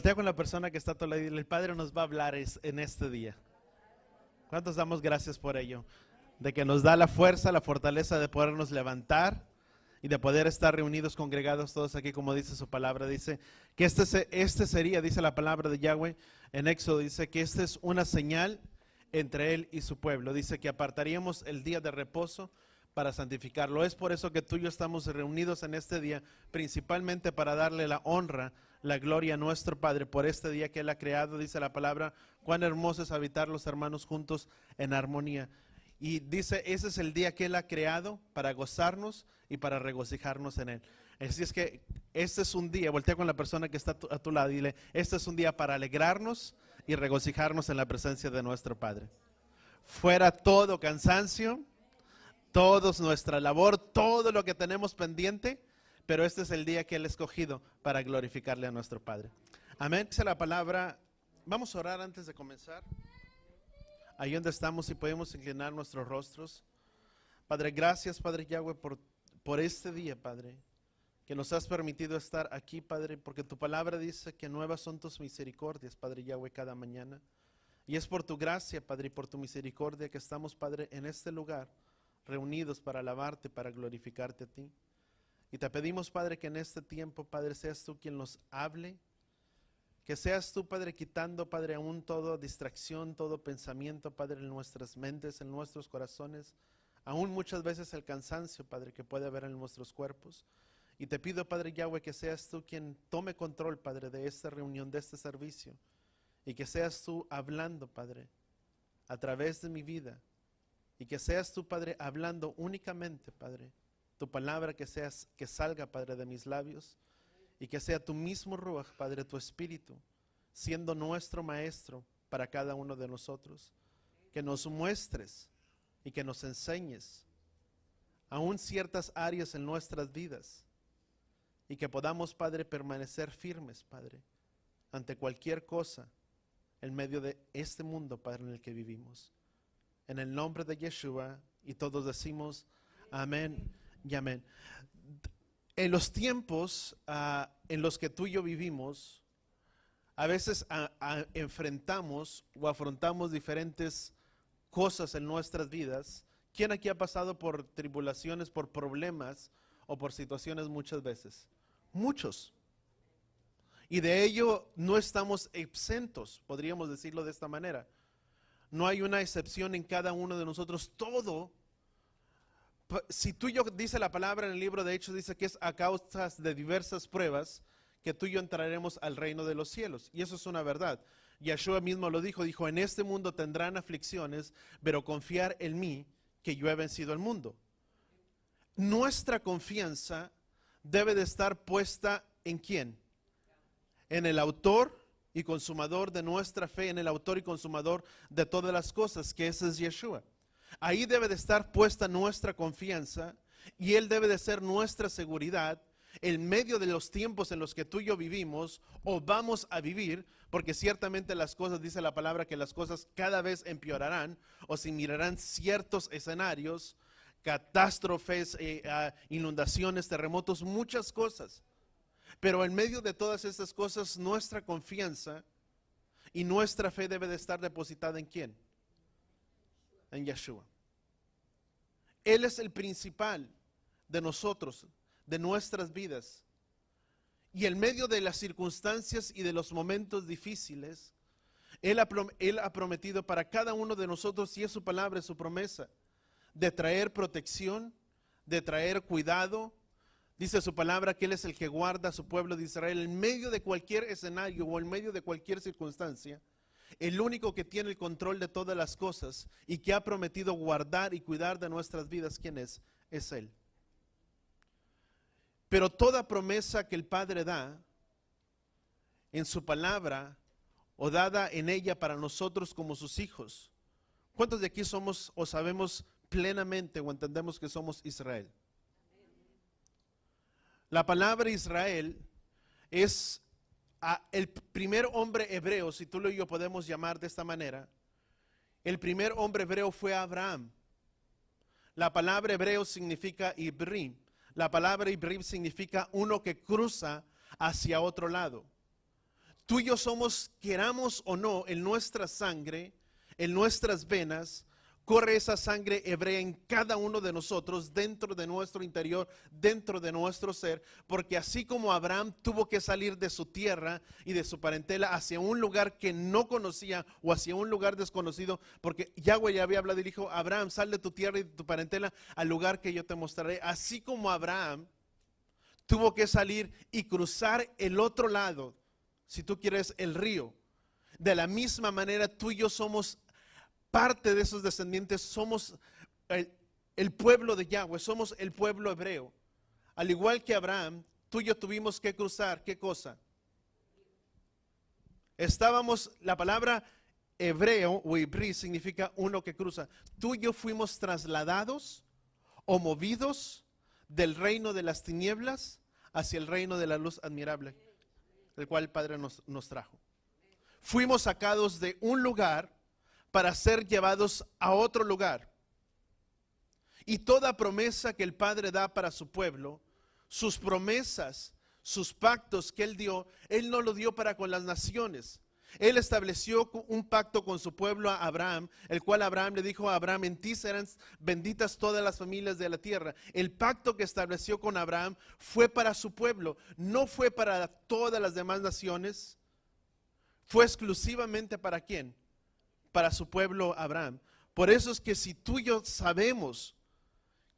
Voltea con la persona que está a tu lado y dile, el Padre nos va a hablar en este día. ¿Cuántos damos gracias por ello? De que nos da la fuerza, la fortaleza de podernos levantar y de poder estar reunidos, congregados todos aquí, como dice su palabra. Dice que este sería, dice la palabra de Yahweh en Éxodo, dice que esta es una señal entre Él y su pueblo. Dice que apartaríamos el día de reposo para santificarlo. Es por eso que tú y yo estamos reunidos en este día, principalmente para darle la honra, la gloria a nuestro Padre por este día que Él ha creado. Dice la palabra, cuán hermoso es habitar los hermanos juntos en armonía. Y dice, ese es el día que Él ha creado para gozarnos y para regocijarnos en Él. Así es que este es un día, voltea con la persona que está a tu lado y dile, este es un día para alegrarnos y regocijarnos en la presencia de nuestro Padre. Fuera todo cansancio, toda nuestra labor, todo lo que tenemos pendiente, pero este es el día que Él ha escogido para glorificarle a nuestro Padre. Amén. Dice la palabra, vamos a orar antes de comenzar. Ahí donde estamos, si podemos inclinar nuestros rostros. Padre, gracias, Padre Yahweh, por este día, Padre, que nos has permitido estar aquí, Padre, porque tu palabra dice que nuevas son tus misericordias, Padre Yahweh, cada mañana. Y es por tu gracia, Padre, y por tu misericordia que estamos, Padre, en este lugar, reunidos para alabarte, para glorificarte a ti. Y te pedimos, Padre, que en este tiempo, Padre, seas tú quien nos hable, que seas tú, Padre, quitando, Padre, aún toda distracción, todo pensamiento, Padre, en nuestras mentes, en nuestros corazones, aún muchas veces el cansancio, Padre, que puede haber en nuestros cuerpos. Y te pido, Padre Yahweh, que seas tú quien tome control, Padre, de esta reunión, de este servicio, y que seas tú hablando, Padre, a través de mi vida, y que seas tú, Padre, hablando únicamente, Padre, tu palabra que salga, Padre, de mis labios, y que sea tu mismo Ruach, Padre, tu Espíritu, siendo nuestro Maestro para cada uno de nosotros, que nos muestres y que nos enseñes aún ciertas áreas en nuestras vidas, y que podamos, Padre, permanecer firmes, Padre, ante cualquier cosa en medio de este mundo, Padre, en el que vivimos. En el nombre de Yeshua, y todos decimos amén y amén. En los tiempos en los que tú y yo vivimos, a veces enfrentamos o afrontamos diferentes cosas en nuestras vidas. ¿Quién aquí ha pasado por tribulaciones, por problemas o por situaciones muchas veces? Muchos. Y de ello no estamos exentos, podríamos decirlo de esta manera. No hay una excepción en cada uno de nosotros. Todo, si tú y yo, dice la palabra en el libro de Hechos, dice que es a causa de diversas pruebas que tú y yo entraremos al reino de los cielos. Y eso es una verdad. Yeshua mismo lo dijo, en este mundo tendrán aflicciones, pero confiar en mí, que yo he vencido el mundo. Nuestra confianza debe de estar puesta ¿en quién? En el autor y consumador de nuestra fe, en el autor y consumador de todas las cosas, que ese es Yeshua. Ahí debe de estar puesta nuestra confianza y Él debe de ser nuestra seguridad en medio de los tiempos en los que tú y yo vivimos o vamos a vivir, porque ciertamente las cosas, dice la palabra, que las cosas cada vez empeorarán o se mirarán ciertos escenarios, catástrofes, inundaciones, terremotos, muchas cosas. Pero en medio de todas estas cosas, nuestra confianza y nuestra fe debe de estar depositada ¿en quién? En Yeshua. Él es el principal de nosotros, de nuestras vidas. Y en medio de las circunstancias y de los momentos difíciles, Él ha prometido para cada uno de nosotros, y es su palabra, es su promesa, de traer protección, de traer cuidado. Dice su palabra que Él es el que guarda a su pueblo de Israel en medio de cualquier escenario o en medio de cualquier circunstancia. El único que tiene el control de todas las cosas y que ha prometido guardar y cuidar de nuestras vidas, ¿quién es? Es Él. Pero toda promesa que el Padre da en su palabra o dada en ella para nosotros como sus hijos, ¿cuántos de aquí somos o sabemos plenamente o entendemos que somos Israel? La palabra Israel es el primer hombre hebreo, si tú y yo podemos llamar de esta manera. El primer hombre hebreo fue Abraham. La palabra hebreo significa Ibrim. La palabra Ibrim significa uno que cruza hacia otro lado. Tú y yo somos, queramos o no, en nuestra sangre, en nuestras venas, corre esa sangre hebrea en cada uno de nosotros, dentro de nuestro interior, dentro de nuestro ser, porque así como Abraham tuvo que salir de su tierra y de su parentela hacia un lugar que no conocía o hacia un lugar desconocido, porque Yahweh ya había hablado y dijo: Abraham, sal de tu tierra y de tu parentela al lugar que yo te mostraré. Así como Abraham tuvo que salir y cruzar el otro lado, si tú quieres, el río, de la misma manera tú y yo somos parte de esos descendientes, somos el pueblo de Yahweh, somos el pueblo hebreo. Al igual que Abraham, tú y yo tuvimos que cruzar, ¿qué cosa? La palabra hebreo o hebrí significa uno que cruza. Tú y yo fuimos trasladados o movidos del reino de las tinieblas hacia el reino de la luz admirable, del cual el Padre nos trajo. Fuimos sacados de un lugar para ser llevados a otro lugar. Y toda promesa que el Padre da para su pueblo, sus promesas, sus pactos que Él dio, Él no lo dio para con las naciones. Él estableció un pacto con su pueblo a Abraham, el cual Abraham le dijo a Abraham: en ti serán benditas todas las familias de la tierra. El pacto que estableció con Abraham fue para su pueblo, no fue para todas las demás naciones. Fue exclusivamente para ¿quién? Para su pueblo Abraham. Por eso es que si tú y yo sabemos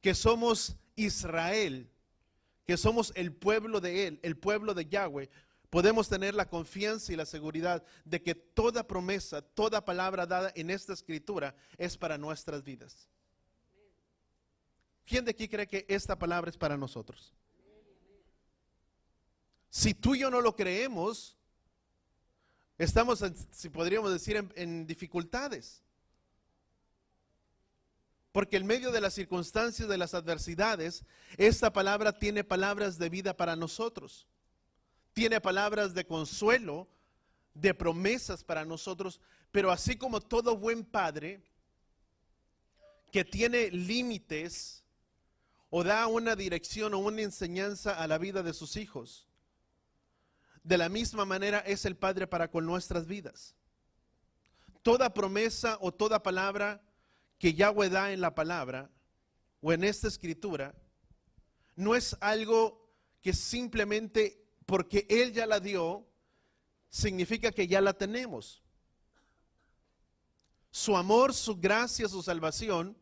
que somos Israel, que somos el pueblo de Él, el pueblo de Yahweh, podemos tener la confianza y la seguridad de que toda promesa, toda palabra dada en esta escritura es para nuestras vidas. ¿Quién de aquí cree que esta palabra es para nosotros? Si tú y yo no lo creemos, estamos, si podríamos decir, en dificultades. Porque en medio de las circunstancias, de las adversidades, esta palabra tiene palabras de vida para nosotros. Tiene palabras de consuelo, de promesas para nosotros. Pero así como todo buen padre que tiene límites o da una dirección o una enseñanza a la vida de sus hijos, de la misma manera es el Padre para con nuestras vidas. Toda promesa o toda palabra que Yahweh da en la palabra o en esta escritura no es algo que simplemente porque Él ya la dio significa que ya la tenemos. Su amor, su gracia, su salvación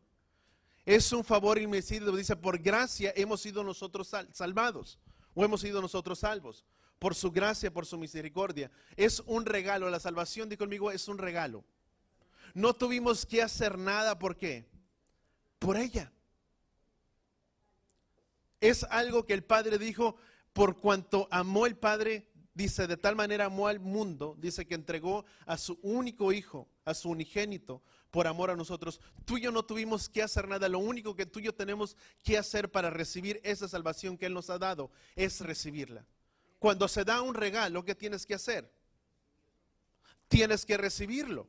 es un favor inmerecido. Dice: por gracia hemos sido nosotros salvados o hemos sido nosotros salvos. Por su gracia, por su misericordia. Es un regalo. La salvación, di conmigo, es un regalo. No tuvimos que hacer nada. ¿Por qué? Por ella. Es algo que el Padre dijo: por cuanto amó el Padre, dice, de tal manera amó al mundo, dice que entregó a su único Hijo, a su unigénito, por amor a nosotros. Tú y yo no tuvimos que hacer nada. Lo único que tú y yo tenemos que hacer para recibir esa salvación que Él nos ha dado es recibirla. Cuando se da un regalo, ¿qué tienes que hacer? Tienes que recibirlo.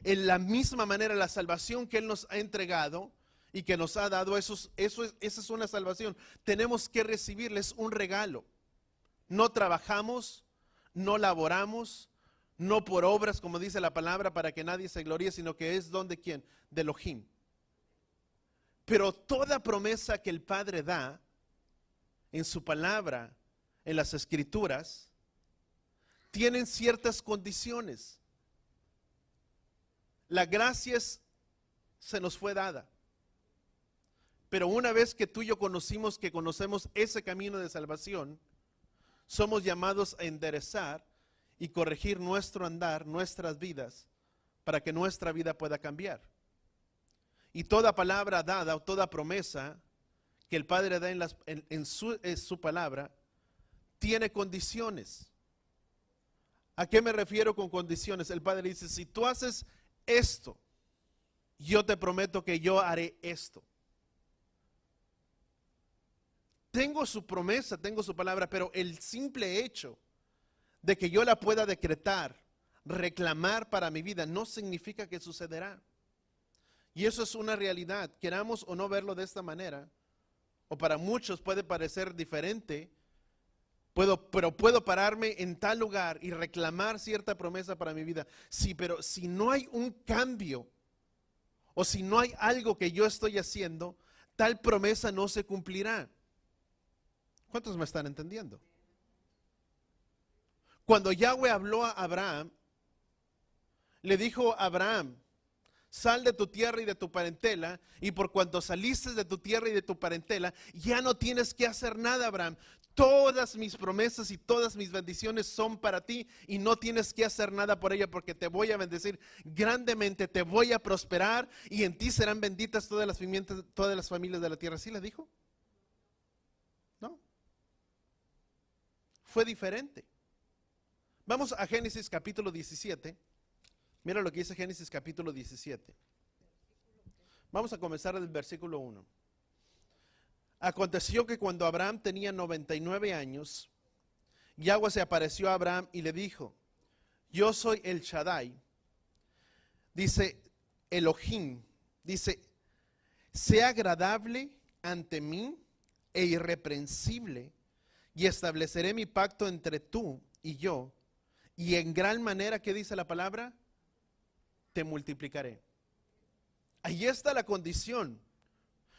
En la misma manera, la salvación que Él nos ha entregado y que nos ha dado, esa es una salvación. Tenemos que recibirla, es un regalo. No trabajamos, no laboramos, no por obras, como dice la palabra, para que nadie se gloríe, sino que es don de ¿quién? De Elohim. Pero toda promesa que el Padre da en su palabra, en las escrituras, tienen ciertas condiciones. La gracia se nos fue dada. Pero una vez que tú y yo conocemos ese camino de salvación, somos llamados a enderezar y corregir nuestro andar, nuestras vidas, para que nuestra vida pueda cambiar. Y toda palabra dada o toda promesa que el Padre da en su palabra, tiene condiciones. ¿A qué me refiero con condiciones? El Padre dice: si tú haces esto, yo te prometo que yo haré esto. Tengo su promesa, tengo su palabra, pero el simple hecho de que yo la pueda decretar, reclamar para mi vida, no significa que sucederá. Y eso es una realidad, queramos o no verlo de esta manera, o para muchos puede parecer diferente, pero puedo pararme en tal lugar y reclamar cierta promesa para mi vida. Sí, pero si no hay un cambio o si no hay algo que yo estoy haciendo, tal promesa no se cumplirá. ¿Cuántos me están entendiendo? Cuando Yahweh habló a Abraham, le dijo a Abraham: sal de tu tierra y de tu parentela, y por cuanto saliste de tu tierra y de tu parentela, ya no tienes que hacer nada, Abraham. Todas mis promesas y todas mis bendiciones son para ti y no tienes que hacer nada por ella, porque te voy a bendecir grandemente, te voy a prosperar y en ti serán benditas todas las familias de la tierra. ¿Sí le dijo? No. Fue diferente. Vamos a Génesis capítulo 17. Mira lo que dice Génesis capítulo 17. Vamos a comenzar del versículo 1. Aconteció que cuando Abraham tenía 99 años, Yahweh se apareció a Abraham y le dijo: yo soy el Shaddai. Dice Elohim, dice: sea agradable ante mí e irreprensible, y estableceré mi pacto entre tú y yo, y en gran manera, ¿qué dice la palabra? Te multiplicaré. Ahí está la condición.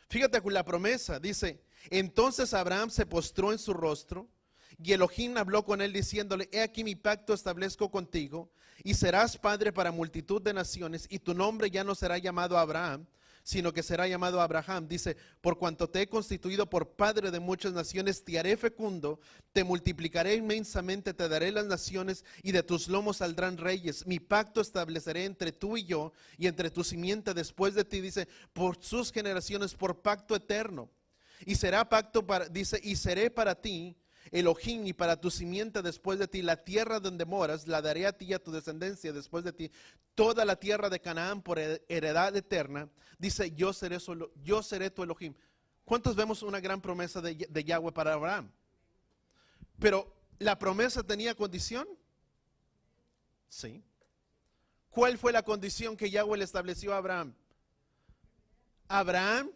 Fíjate con la promesa, dice: entonces Abraham se postró en su rostro, y Elohim habló con él diciéndole: he aquí mi pacto establezco contigo, y serás padre para multitud de naciones, y tu nombre ya no será llamado Abraham, sino que será llamado Abraham. Dice: por cuanto te he constituido por padre de muchas naciones, te haré fecundo, te multiplicaré inmensamente, te daré las naciones, y de tus lomos saldrán reyes. Mi pacto estableceré entre tú y yo, y entre tu simiente después de ti, dice, por sus generaciones, por pacto eterno. Y será pacto dice, y seré para ti Elohim, y para tu simiente después de ti, la tierra donde moras, la daré a ti y a tu descendencia después de ti, toda la tierra de Canaán por heredad eterna. Dice: yo seré tu Elohim. ¿Cuántos vemos una gran promesa de Yahweh para Abraham? Pero ¿la promesa tenía condición? Sí. ¿Cuál fue la condición que Yahweh le estableció a Abraham? Abraham,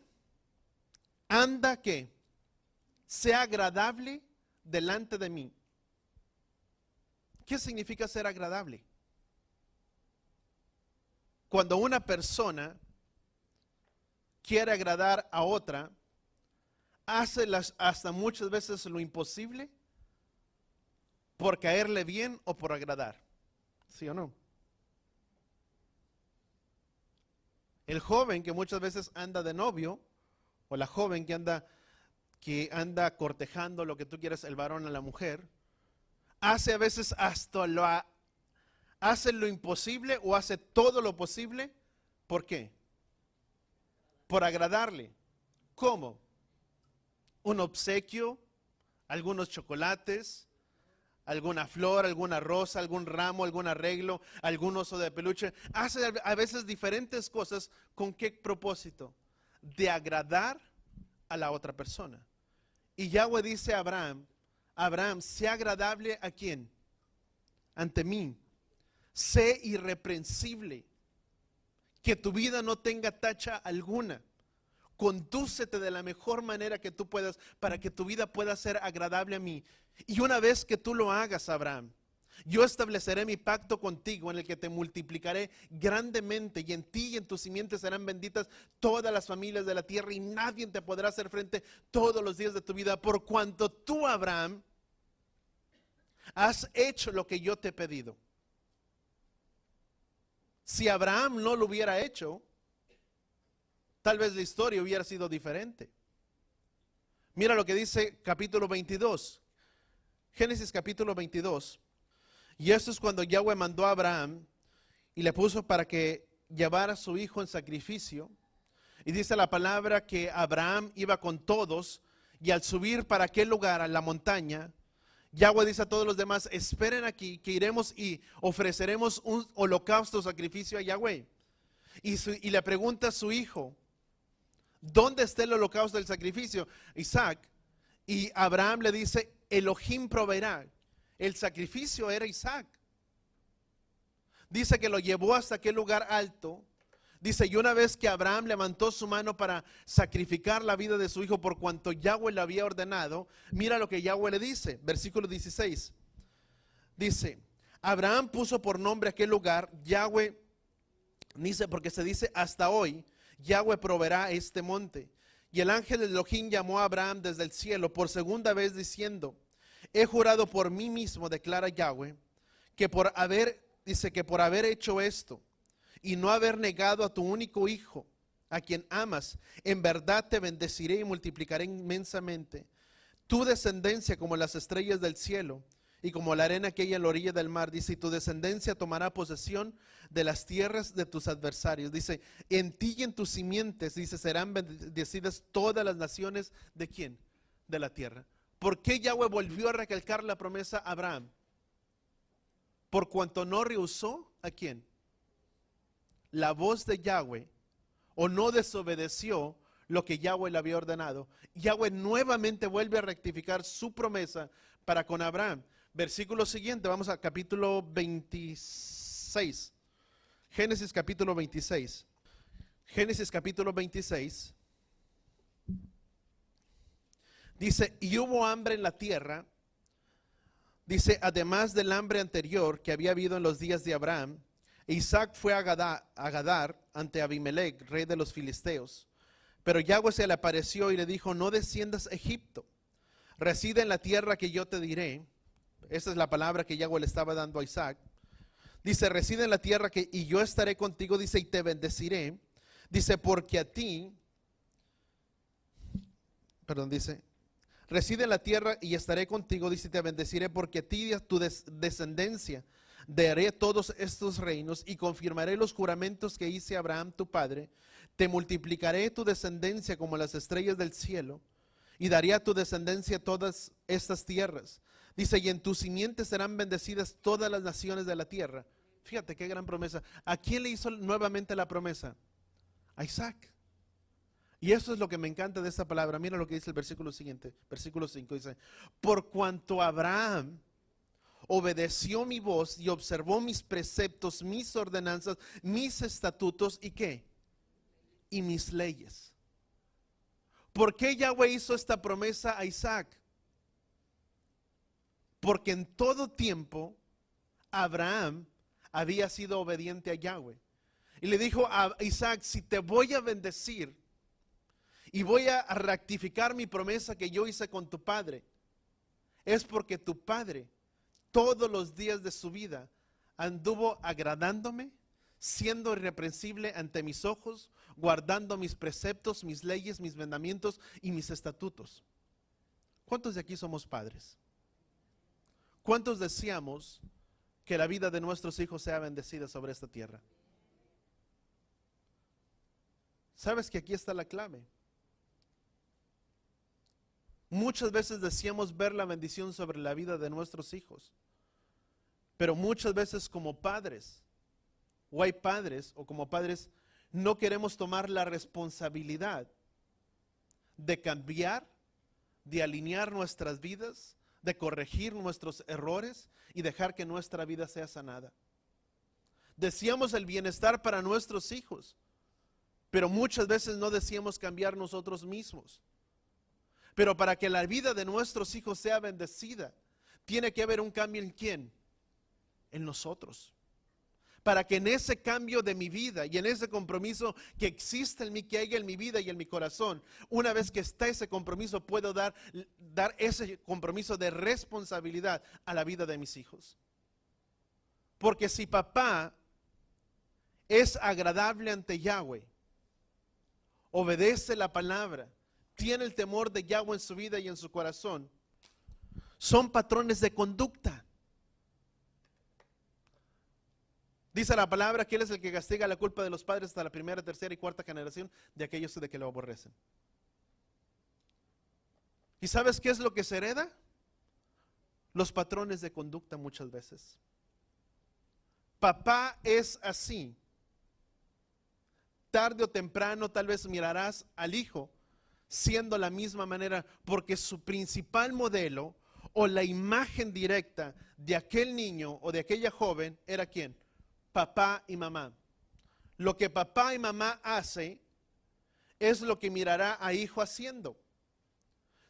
anda que sea agradable delante de mí. ¿Qué significa ser agradable? Cuando una persona quiere agradar a otra, hace hasta muchas veces lo imposible por caerle bien o por agradar. ¿Sí o no? El joven que muchas veces anda de novio, o la joven que anda cortejando, lo que tú quieras, el varón a la mujer, hace a veces hace lo imposible o hace todo lo posible. ¿Por qué? Por agradarle. ¿Cómo? Un obsequio, algunos chocolates, alguna flor, alguna rosa, algún ramo, algún arreglo, algún oso de peluche. Hace a veces diferentes cosas. ¿Con qué propósito? De agradar a la otra persona. Y Yahweh dice a Abraham: Abraham, sé agradable ¿a quién? Ante mí. Sé irreprensible. Que tu vida no tenga tacha alguna. Condúcete de la mejor manera que tú puedas para que tu vida pueda ser agradable a mí. Y una vez que tú lo hagas, Abraham, yo estableceré mi pacto contigo en el que te multiplicaré grandemente, y en ti y en tus simientes serán benditas todas las familias de la tierra, y nadie te podrá hacer frente todos los días de tu vida, por cuanto tú, Abraham, has hecho lo que yo te he pedido. Si Abraham no lo hubiera hecho, tal vez la historia hubiera sido diferente. Mira lo que dice capítulo 22. Génesis capítulo 22. Y esto es cuando Yahweh mandó a Abraham y le puso para que llevara a su hijo en sacrificio. Y dice la palabra que Abraham iba con todos, y al subir para aquel lugar, a la montaña, Yahweh dice a todos los demás: esperen aquí, que iremos y ofreceremos un holocausto, sacrificio a Yahweh. Y le pregunta a su hijo: ¿dónde está el holocausto del sacrificio? Isaac. Y Abraham le dice: Elohim proveerá. El sacrificio era Isaac. Dice que lo llevó hasta aquel lugar alto. Dice, y una vez que Abraham levantó su mano para sacrificar la vida de su hijo por cuanto Yahweh le había ordenado, mira lo que Yahweh le dice, versículo 16. Dice, Abraham puso por nombre a aquel lugar, Yahweh, dice, porque se dice hasta hoy, Yahweh proveerá este monte. Y el ángel de Elohim llamó a Abraham desde el cielo por segunda vez diciendo, he jurado por mí mismo, declara Yahweh, que por haber hecho esto y no haber negado a tu único hijo, a quien amas, en verdad te bendeciré y multiplicaré inmensamente tu descendencia como las estrellas del cielo y como la arena que hay en la orilla del mar. Dice, y tu descendencia tomará posesión de las tierras de tus adversarios. Dice, en ti y en tus simientes, dice, serán bendecidas todas las naciones. ¿De quién? De la tierra. ¿Por qué Yahweh volvió a recalcar la promesa a Abraham? Por cuanto no rehusó, ¿a quién? La voz de Yahweh, o no desobedeció lo que Yahweh le había ordenado. Yahweh nuevamente vuelve a rectificar su promesa para con Abraham. Versículo siguiente, vamos a capítulo 26. Génesis capítulo 26. Génesis capítulo 26. Dice, y hubo hambre en la tierra. Dice, además del hambre anterior que había habido en los días de Abraham, Isaac fue a Gadar ante Abimelech, rey de los filisteos. Pero Yahweh se le apareció y le dijo, no desciendas a Egipto, reside en la tierra que yo te diré. Esa es la palabra que Yahweh le estaba dando a Isaac. Dice, reside en la tierra y yo estaré contigo, dice, y te bendeciré. Dice, porque a ti, dice, reside en la tierra y estaré contigo, dice, y te bendeciré, porque a ti y a tu descendencia daré todos estos reinos y confirmaré los juramentos que hice a Abraham tu padre. Te multiplicaré tu descendencia como las estrellas del cielo y daré a tu descendencia todas estas tierras. Dice, y en tu simiente serán bendecidas todas las naciones de la tierra. Fíjate qué gran promesa. ¿A quién le hizo nuevamente la promesa? A Isaac. Y eso es lo que me encanta de esta palabra. Mira lo que dice el versículo siguiente, versículo 5, dice, por cuanto Abraham obedeció mi voz y observó mis preceptos, mis ordenanzas, mis estatutos y ¿qué? Y mis leyes. ¿Por qué Yahweh hizo esta promesa a Isaac? Porque en todo tiempo Abraham había sido obediente a Yahweh. Y le dijo a Isaac, si te voy a bendecir y voy a rectificar mi promesa que yo hice con tu padre, es porque tu padre todos los días de su vida anduvo agradándome, siendo irreprensible ante mis ojos, guardando mis preceptos, mis leyes, mis mandamientos y mis estatutos. ¿Cuántos de aquí somos padres? ¿Cuántos deseamos que la vida de nuestros hijos sea bendecida sobre esta tierra? ¿Sabes que aquí está la clave? Muchas veces deseamos ver la bendición sobre la vida de nuestros hijos, pero muchas veces como padres, o hay padres, o como padres, no queremos tomar la responsabilidad de cambiar, de alinear nuestras vidas, de corregir nuestros errores y dejar que nuestra vida sea sanada. Deseamos el bienestar para nuestros hijos, pero muchas veces no deseamos cambiar nosotros mismos. Pero para que la vida de nuestros hijos sea bendecida, tiene que haber un cambio ¿en quién? En nosotros. Para que en ese cambio de mi vida y en ese compromiso que existe en mí, que haya en mi vida y en mi corazón, una vez que está ese compromiso, puedo dar ese compromiso de responsabilidad a la vida de mis hijos. Porque si papá es agradable ante Yahweh, obedece la palabra, tiene el temor de Yahweh en su vida y en su corazón, son patrones de conducta. Dice la palabra que Él es el que castiga la culpa de los padres hasta la primera, tercera y cuarta generación de aquellos de que lo aborrecen. ¿Y sabes qué es lo que se hereda? Los patrones de conducta muchas veces. Papá es así. Tarde o temprano tal vez mirarás al hijo siendo la misma manera, porque su principal modelo o la imagen directa de aquel niño o de aquella joven era ¿quién? Papá y mamá. lo que papá y mamá hace es lo que mirará a hijo haciendo.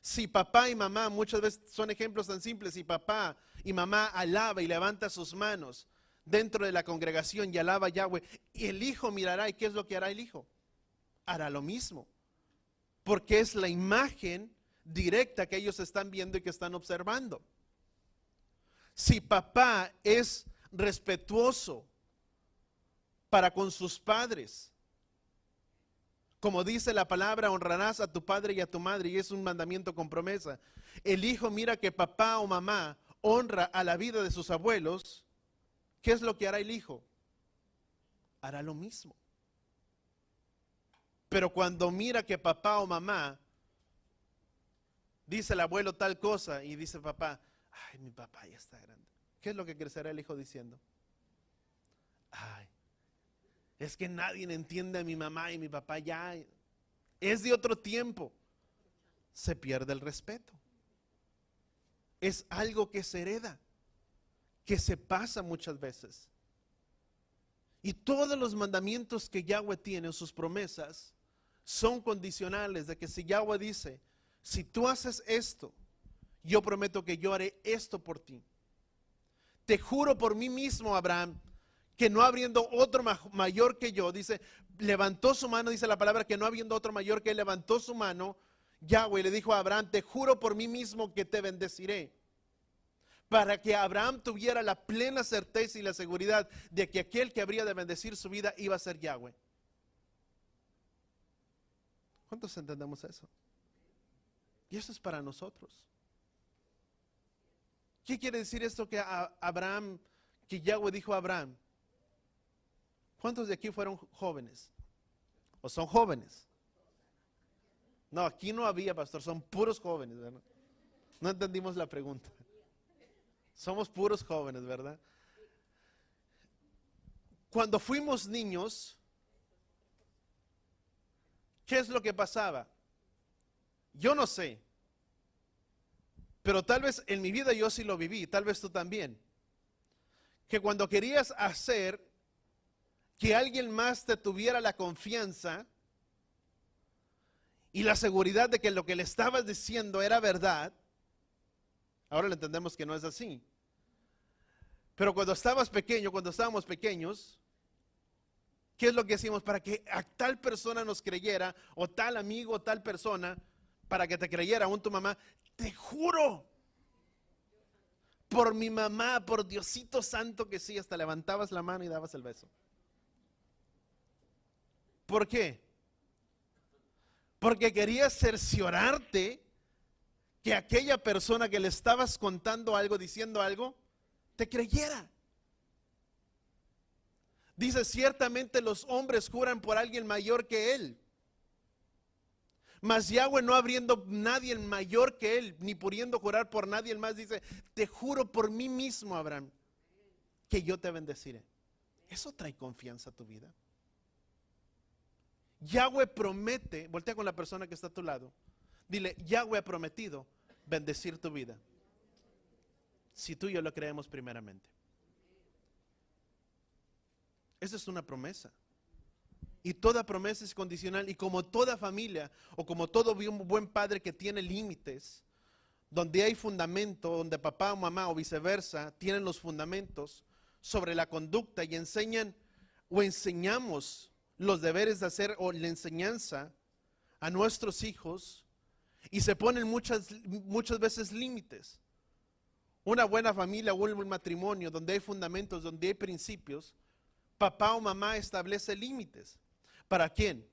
Si papá y mamá, muchas veces son ejemplos tan simples, si papá y mamá alaba y levanta sus manos dentro de la congregación y alaba a Yahweh, y el hijo mirará, ¿y qué es lo que hará el hijo? Hará lo mismo, porque es la imagen directa que ellos están viendo y que están observando. Si papá es respetuoso para con sus padres, como dice la palabra, honrarás a tu padre y a tu madre, y es un mandamiento con promesa. El hijo mira que papá o mamá honra a la vida de sus abuelos. ¿Qué es lo que hará el hijo? Hará lo mismo. Pero cuando mira que papá o mamá dice el abuelo tal cosa y dice papá, ay, mi papá ya está grande, ¿qué es lo que crecerá el hijo diciendo? Ay, es que nadie entiende a mi mamá y mi papá ya es de otro tiempo. Se pierde el respeto. Es algo que se hereda, que se pasa muchas veces. Y todos los mandamientos que Yahweh tiene, sus promesas, son condicionales de que si Yahweh dice, si tú haces esto, yo prometo que yo haré esto por ti. Te juro por mí mismo, Abraham, que no habiendo otro mayor que yo, dice, levantó su mano, dice la palabra, que no habiendo otro mayor que él, levantó su mano, Yahweh le dijo a Abraham, te juro por mí mismo que te bendeciré. Para que Abraham tuviera la plena certeza y la seguridad de que aquel que habría de bendecir su vida iba a ser Yahweh. ¿Cuántos entendemos eso? Y eso es para nosotros. ¿Qué quiere decir esto que Abraham, que Yahweh dijo a Abraham? ¿Cuántos de aquí fueron jóvenes? ¿O son jóvenes? No, aquí no había, pastor, son puros jóvenes, ¿verdad? No entendimos la pregunta. Somos puros jóvenes, ¿verdad? Cuando fuimos niños, ¿qué es lo que pasaba? Yo no sé, pero tal vez en mi vida yo sí lo viví, tal vez tú también. Que cuando querías hacer que alguien más te tuviera la confianza y la seguridad de que lo que le estabas diciendo era verdad, ahora le entendemos que no es así. Pero cuando estabas pequeño, cuando estábamos pequeños, ¿qué es lo que hacíamos para que a tal persona nos creyera, o tal amigo, o tal persona, para que te creyera, aún tu mamá? Te juro, por mi mamá, por Diosito Santo que sí, hasta levantabas la mano y dabas el beso. ¿Por qué? Porque querías cerciorarte que aquella persona que le estabas contando algo, diciendo algo, te creyera. Dice, ciertamente los hombres juran por alguien mayor que él. Mas Yahweh, no habiendo nadie mayor que él, ni pudiendo jurar por nadie más, dice, te juro por mí mismo, Abraham, que yo te bendeciré. Eso trae confianza a tu vida. Yahweh promete, voltea con la persona que está a tu lado, dile, Yahweh ha prometido bendecir tu vida. Si tú y yo lo creemos primeramente. Esa es una promesa. Y toda promesa es condicional. Y como toda familia, o como todo buen padre que tiene límites, donde hay fundamento, donde papá o mamá o viceversa tienen los fundamentos sobre la conducta y enseñan o enseñamos los deberes de hacer o la enseñanza a nuestros hijos, y se ponen muchas veces límites. Una buena familia o un buen matrimonio donde hay fundamentos, donde hay principios, papá o mamá establece límites. ¿Para quién?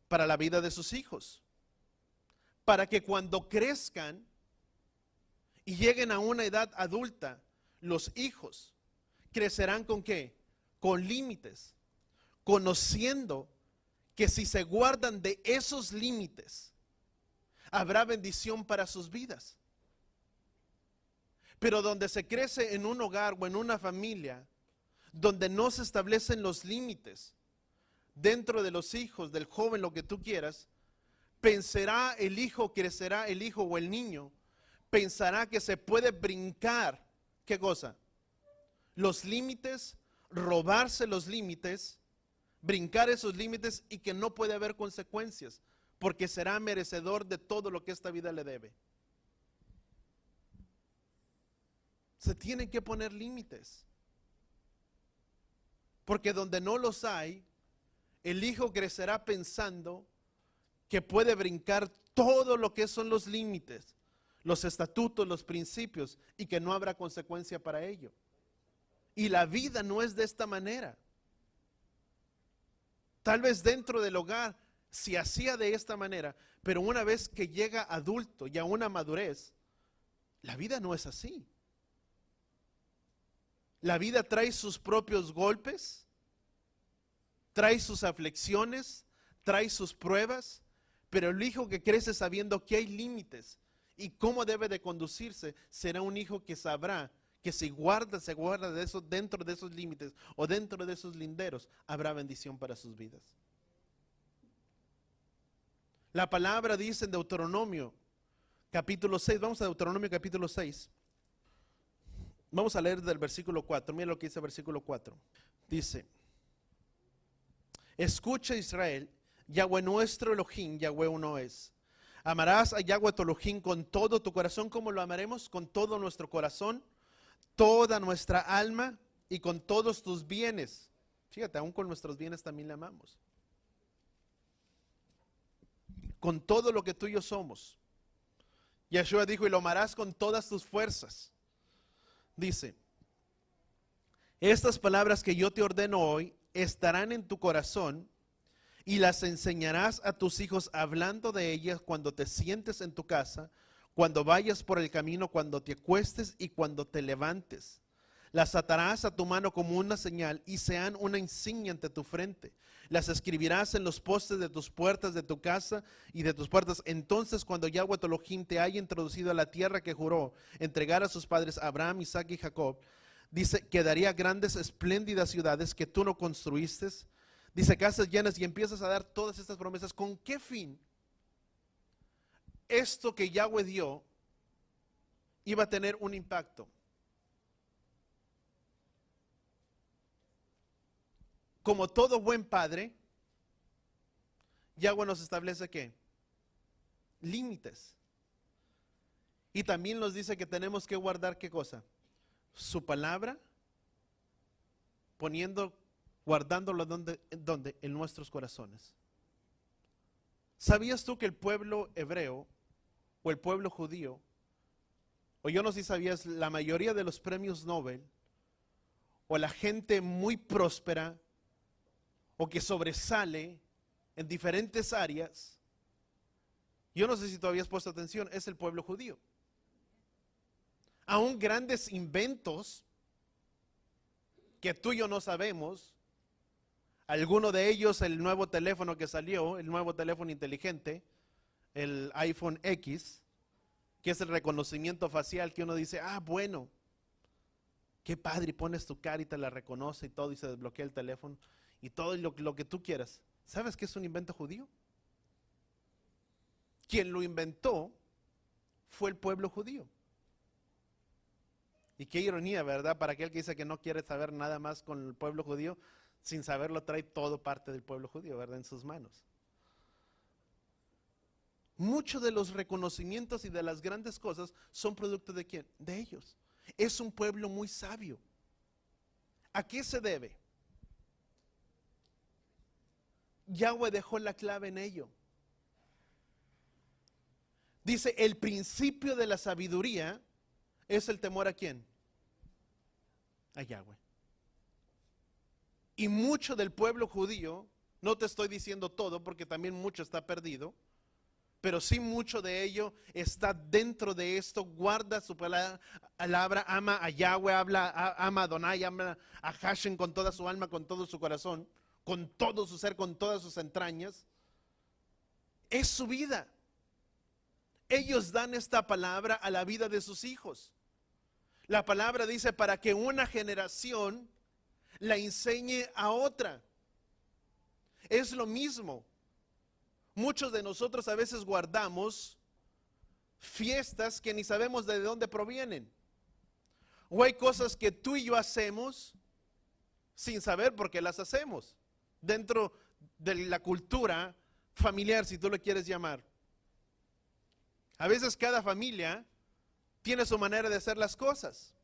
Para la vida de sus hijos. Para que cuando crezcan y lleguen a una edad adulta, los hijos crecerán ¿con qué? Con límites, conociendo que si se guardan de esos límites, habrá bendición para sus vidas. Pero donde se crece en un hogar o en una familia, donde no se establecen los límites dentro de los hijos, del joven, lo que tú quieras, pensará el hijo, crecerá el hijo o el niño, pensará que se puede brincar, ¿qué cosa? Los límites, robarse los límites brincar esos límites y que no puede haber consecuencias, porque será merecedor de todo lo que esta vida le debe. Se tienen que poner límites, porque donde no los hay, el hijo crecerá pensando que puede brincar todo lo que son los límites, los estatutos, los principios, y que no habrá consecuencia para ello. Y la vida no es de esta manera. Tal vez dentro del hogar se hacía de esta manera, pero una vez que llega adulto y a una madurez, la vida no es así. La vida trae sus propios golpes, trae sus aflicciones, trae sus pruebas, pero el hijo que crece sabiendo que hay límites y cómo debe de conducirse, será un hijo que sabrá que si se guarda de eso, dentro de esos límites o dentro de esos linderos, habrá bendición para sus vidas. La palabra dice en Deuteronomio capítulo 6, vamos a Deuteronomio capítulo 6. Vamos a leer del versículo 4, mira lo que dice el versículo 4. Dice: escucha Israel, Yahweh nuestro Elohim, Yahweh uno es. Amarás a Yahweh tu Elohim con todo tu corazón. ¿Cómo lo amaremos? Con todo nuestro corazón, toda nuestra alma y con todos tus bienes. Fíjate, aún con nuestros bienes también le amamos. Con todo lo que tú y yo somos. Yeshua dijo: y lo amarás con todas tus fuerzas. Dice: estas palabras que yo te ordeno hoy estarán en tu corazón y las enseñarás a tus hijos, hablando de ellas cuando te sientes en tu casa, cuando vayas por el camino, cuando te acuestes y cuando te levantes. Las atarás a tu mano como una señal y sean una insignia ante tu frente. Las escribirás en los postes de tus puertas de tu casa y de tus puertas. Entonces, cuando Yahweh tu Elohim te haya introducido a la tierra que juró entregar a sus padres Abraham, Isaac y Jacob, dice que daría grandes, espléndidas ciudades que tú no construiste. Dice casas llenas, y empiezas a dar todas estas promesas. ¿Con qué fin? Esto que Yahweh dio iba a tener un impacto. Como todo buen padre, Yahweh nos establece ¿qué? Límites. Y también nos dice que tenemos que guardar ¿qué cosa? Su palabra, guardándolo donde en nuestros corazones. ¿Sabías tú que el pueblo hebreo o el pueblo judío, o yo no sé si sabías, la mayoría de los premios Nobel o la gente muy próspera o que sobresale en diferentes áreas, yo no sé si tú habías puesto atención, es el pueblo judío. Aún grandes inventos que tú y yo no sabemos, alguno de ellos, el nuevo teléfono que salió, el nuevo teléfono inteligente, el iPhone X, que es el reconocimiento facial, que uno dice: ah, bueno, qué padre, y pones tu cara y te la reconoce y todo, y se desbloquea el teléfono y todo lo que tú quieras. ¿Sabes qué es un invento judío? Quien lo inventó fue el pueblo judío. Y qué ironía, ¿verdad? Para aquel que dice que no quiere saber nada más con el pueblo judío, sin saberlo trae todo parte del pueblo judío, ¿verdad? En sus manos. Muchos de los reconocimientos y de las grandes cosas son producto de ¿quién? De ellos. Es un pueblo muy sabio. ¿A qué se debe? Yahweh dejó la clave en ello. Dice: el principio de la sabiduría es el temor ¿a quién? A Yahweh. Y mucho del pueblo judío, no te estoy diciendo todo porque también mucho está perdido, pero sí mucho de ello está dentro de esto. Guarda su palabra, ama a Yahweh, ama a Adonai, ama a Hashem con toda su alma, con todo su corazón, con todo su ser, con todas sus entrañas. Es su vida. Ellos dan esta palabra a la vida de sus hijos. La palabra dice: para que una generación la enseñe a otra. Es lo mismo. Muchos de nosotros a veces guardamos fiestas que ni sabemos de dónde provienen. O hay cosas que tú y yo hacemos sin saber por qué las hacemos. dentro de la cultura familiar, si tú lo quieres llamar. A veces cada familia tiene su manera de hacer las cosas,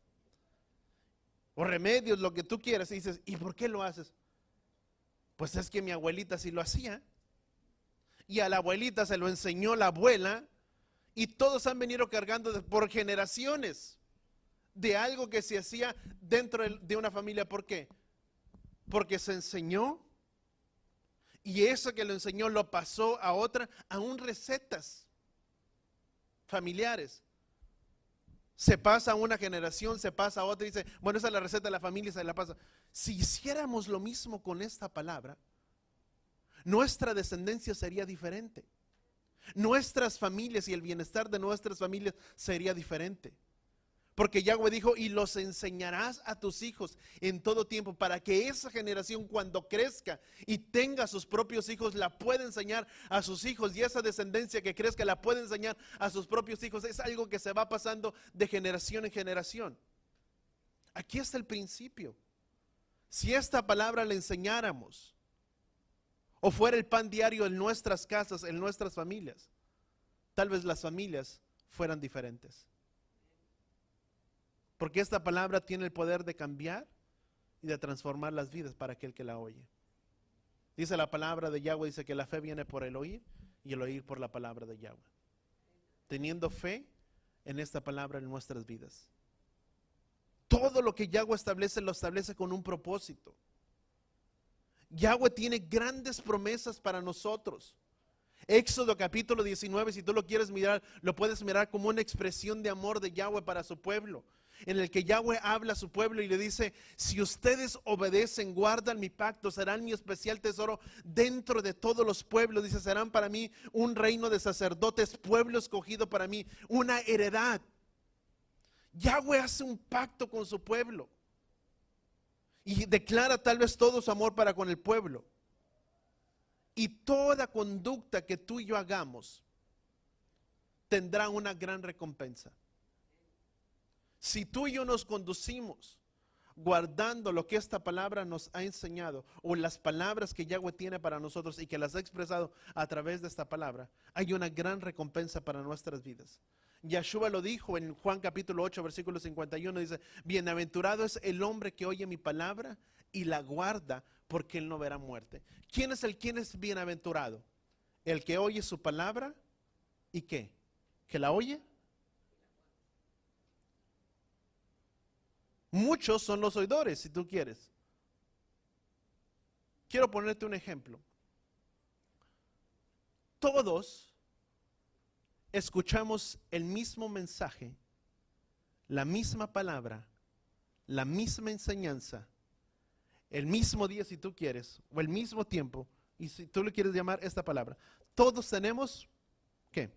o remedios, lo que tú quieras, y dices, ¿y por qué lo haces? Pues es que mi abuelita sí lo hacía, y a la abuelita se lo enseñó la abuela, y todos han venido cargando por generaciones de algo que se hacía dentro de una familia. ¿Por qué? Porque se enseñó, y eso que lo enseñó lo pasó a otra, aún recetas familiares. Se pasa a una generación, se pasa a otra y dice, bueno, esa es la receta de la familia y se la pasa. Si hiciéramos lo mismo con esta palabra, nuestra descendencia sería diferente. Nuestras familias y el bienestar de nuestras familias sería diferente. Porque Yahweh dijo, y los enseñarás a tus hijos en todo tiempo, para que esa generación cuando crezca y tenga sus propios hijos, la pueda enseñar a sus hijos, y esa descendencia que crezca la puede enseñar a sus propios hijos. Es algo que se va pasando de generación en generación. Aquí está el principio. Si esta palabra la enseñáramos, o fuera el pan diario en nuestras casas, en nuestras familias, tal vez las familias fueran diferentes. Porque esta palabra tiene el poder de cambiar y de transformar las vidas para aquel que la oye. Dice la palabra de Yahweh, dice que la fe viene por el oír y el oír por la palabra de Yahweh. Teniendo fe en esta palabra en nuestras vidas. Todo lo que Yahweh establece, lo establece con un propósito. Yahweh tiene grandes promesas para nosotros. Éxodo capítulo 19, si tú lo quieres mirar, lo puedes mirar como una expresión de amor de Yahweh para su pueblo, en el que Yahweh habla a su pueblo y le dice, si ustedes obedecen, guardan mi pacto, serán mi especial tesoro dentro de todos los pueblos. Dice, serán para mí un reino de sacerdotes, pueblo escogido para mí, una heredad. Yahweh hace un pacto con su pueblo y declara tal vez todo su amor para con el pueblo. Y toda conducta que tú y yo hagamos tendrá una gran recompensa. Si tú y yo nos conducimos guardando lo que esta palabra nos ha enseñado, o las palabras que Yahweh tiene para nosotros y que las ha expresado a través de esta palabra, hay una gran recompensa para nuestras vidas. Yahshua lo dijo en Juan capítulo 8 versículo 51, dice, bienaventurado es el hombre que oye mi palabra y la guarda, porque él no verá muerte. ¿Quién es bienaventurado? El que oye su palabra y ¿qué? ¿Que la oye? Muchos son los oidores, si tú quieres. Quiero ponerte un ejemplo. Todos escuchamos el mismo mensaje, la misma palabra, la misma enseñanza, el mismo día si tú quieres, o el mismo tiempo, y si tú le quieres llamar esta palabra. Todos tenemos, ¿qué?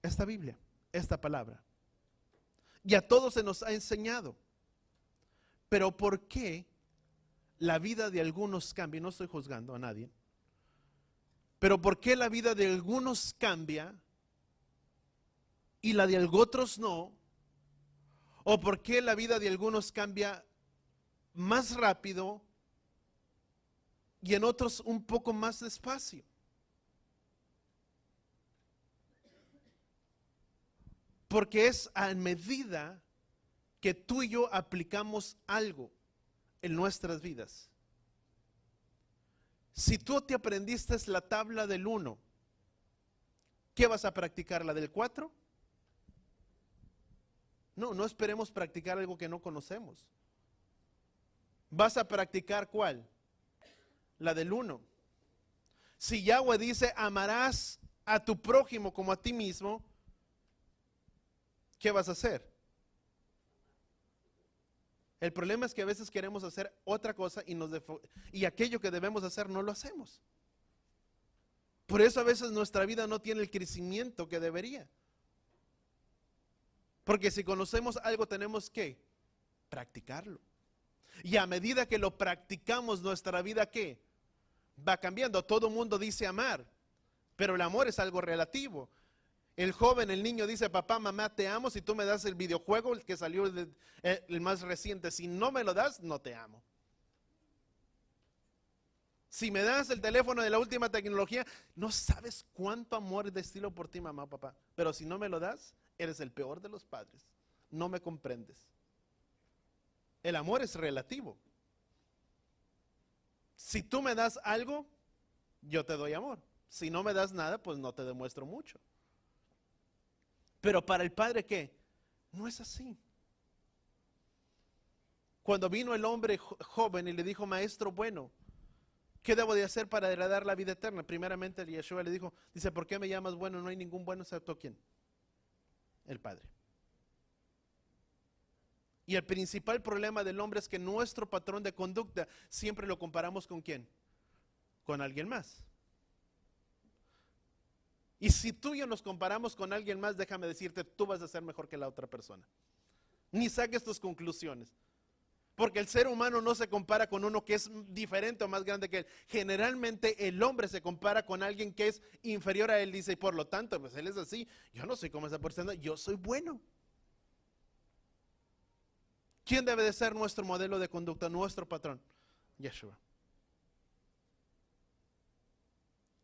Esta Biblia, esta palabra. Y a todos se nos ha enseñado. Pero ¿por qué la vida de algunos cambia? No estoy juzgando a nadie. Pero ¿por qué la vida de algunos cambia y la de otros no? ¿O por qué la vida de algunos cambia más rápido y en otros un poco más despacio? Porque es a medida que tú y yo aplicamos algo en nuestras vidas. Si tú te aprendiste la tabla del 1, ¿qué vas a practicar? ¿La del 4? No esperemos practicar algo que no conocemos. ¿Vas a practicar cuál? La del 1. Si Yahweh dice, amarás a tu prójimo como a ti mismo, ¿qué vas a hacer? El problema es que a veces queremos hacer otra cosa y aquello que debemos hacer no lo hacemos. Por eso a veces nuestra vida no tiene el crecimiento que debería. Porque si conocemos algo tenemos que practicarlo. Y a medida que lo practicamos, nuestra vida ¿qué? Va cambiando. Todo mundo dice amar, pero el amor es algo relativo. El joven, el niño dice, papá, mamá, te amo si tú me das el videojuego, el que salió el más reciente. Si no me lo das, no te amo. Si me das el teléfono de la última tecnología, no sabes cuánto amor destilo por ti, mamá o papá. Pero si no me lo das, eres el peor de los padres. No me comprendes. El amor es relativo. Si tú me das algo, yo te doy amor. Si no me das nada, pues no te demuestro mucho. Pero para el padre, ¿qué? No es así. Cuando vino el hombre joven y le dijo, maestro bueno, ¿qué debo de hacer para heredar la vida eterna? Primeramente Yeshua le dijo, dice, ¿por qué me llamas bueno? No hay ningún bueno excepto ¿quién? El Padre. Y el principal problema del hombre es que nuestro patrón de conducta siempre lo comparamos ¿con quién? Con alguien más. Y si tú y yo nos comparamos con alguien más, déjame decirte, tú vas a ser mejor que la otra persona. Ni saques tus conclusiones. Porque el ser humano no se compara con uno que es diferente o más grande que él. Generalmente el hombre se compara con alguien que es inferior a él. Dice, y por lo tanto, pues él es así. Yo no soy como esa persona, yo soy bueno. ¿Quién debe de ser nuestro modelo de conducta, nuestro patrón? Yeshua.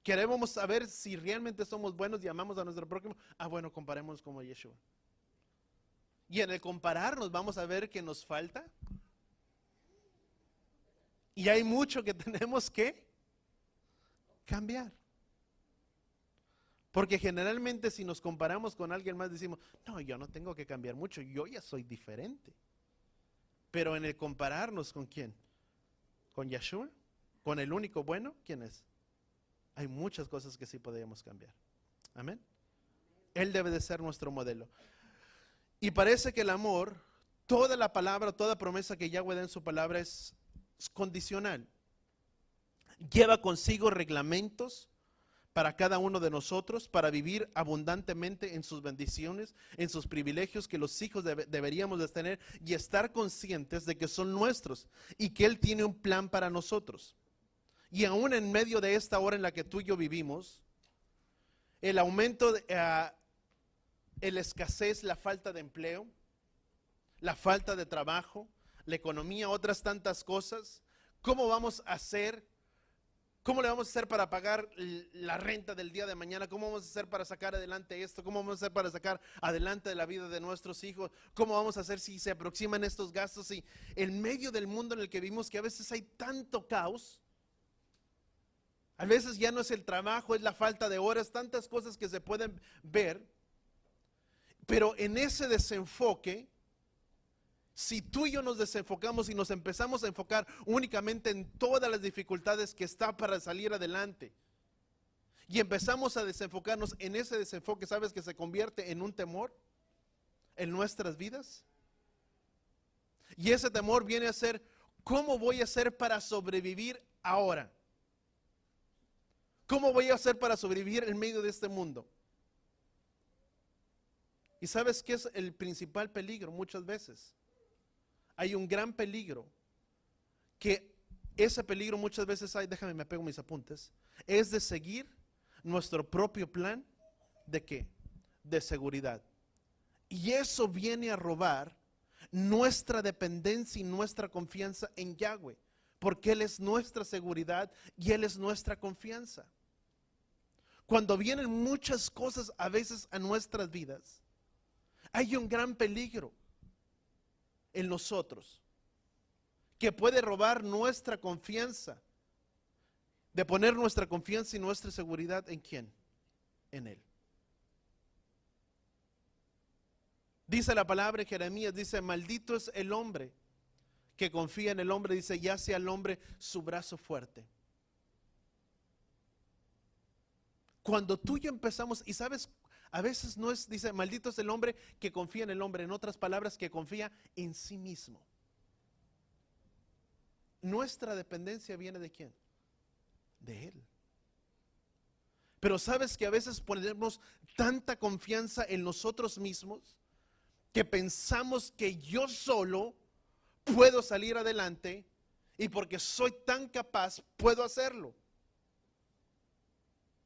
Queremos saber si realmente somos buenos y amamos a nuestro prójimo. Bueno, comparémonos como Yeshua. Y en el compararnos vamos a ver que nos falta. Y hay mucho que tenemos que cambiar. Porque generalmente si nos comparamos con alguien más decimos, no, yo no tengo que cambiar mucho, yo ya soy diferente. Pero en el compararnos ¿con quién? ¿Con Yeshua? ¿Con el único bueno? ¿Quién es? Hay muchas cosas que sí podríamos cambiar. Amén. Él debe de ser nuestro modelo. Y parece que el amor, toda la palabra, toda promesa que Yahweh da en su palabra es condicional. Lleva consigo reglamentos para cada uno de nosotros, para vivir abundantemente en sus bendiciones, en sus privilegios que los hijos deberíamos de tener y estar conscientes de que son nuestros y que Él tiene un plan para nosotros. Y aún en medio de esta hora en la que tú y yo vivimos, el aumento, la escasez, la falta de empleo, la falta de trabajo, la economía, otras tantas cosas, ¿cómo vamos a hacer? ¿Cómo le vamos a hacer para pagar la renta del día de mañana? ¿Cómo vamos a hacer para sacar adelante esto? ¿Cómo vamos a hacer para sacar adelante la vida de nuestros hijos? ¿Cómo vamos a hacer si se aproximan estos gastos? Y en medio del mundo en el que vivimos, que a veces hay tanto caos, a veces ya no es el trabajo, es la falta de horas, tantas cosas que se pueden ver, pero en ese desenfoque, si tú y yo nos desenfocamos y nos empezamos a enfocar únicamente en todas las dificultades que está para salir adelante y empezamos a desenfocarnos en ese desenfoque, ¿sabes que se convierte en un temor en nuestras vidas? Y ese temor viene a ser, ¿cómo voy a hacer para sobrevivir ahora? ¿Cómo voy a hacer para sobrevivir en medio de este mundo? ¿Y sabes qué es el principal peligro muchas veces? Hay un gran peligro, que ese peligro muchas veces hay, déjame me pego mis apuntes, es de seguir nuestro propio plan, ¿de qué? De seguridad. Y eso viene a robar nuestra dependencia y nuestra confianza en Yahweh, porque Él es nuestra seguridad y Él es nuestra confianza. Cuando vienen muchas cosas a veces a nuestras vidas, hay un gran peligro en nosotros que puede robar nuestra confianza, de poner nuestra confianza y nuestra seguridad ¿en quién? En Él. Dice la palabra en Jeremías, dice, maldito es el hombre que confía en el hombre, dice, ya sea el hombre su brazo fuerte. Cuando tú y yo empezamos, y sabes, a veces no es, dice, maldito es el hombre que confía en el hombre, en otras palabras, que confía en sí mismo. Nuestra dependencia viene ¿de quién? De Él. Pero sabes que a veces ponemos tanta confianza en nosotros mismos que pensamos que yo solo puedo salir adelante y porque soy tan capaz puedo hacerlo.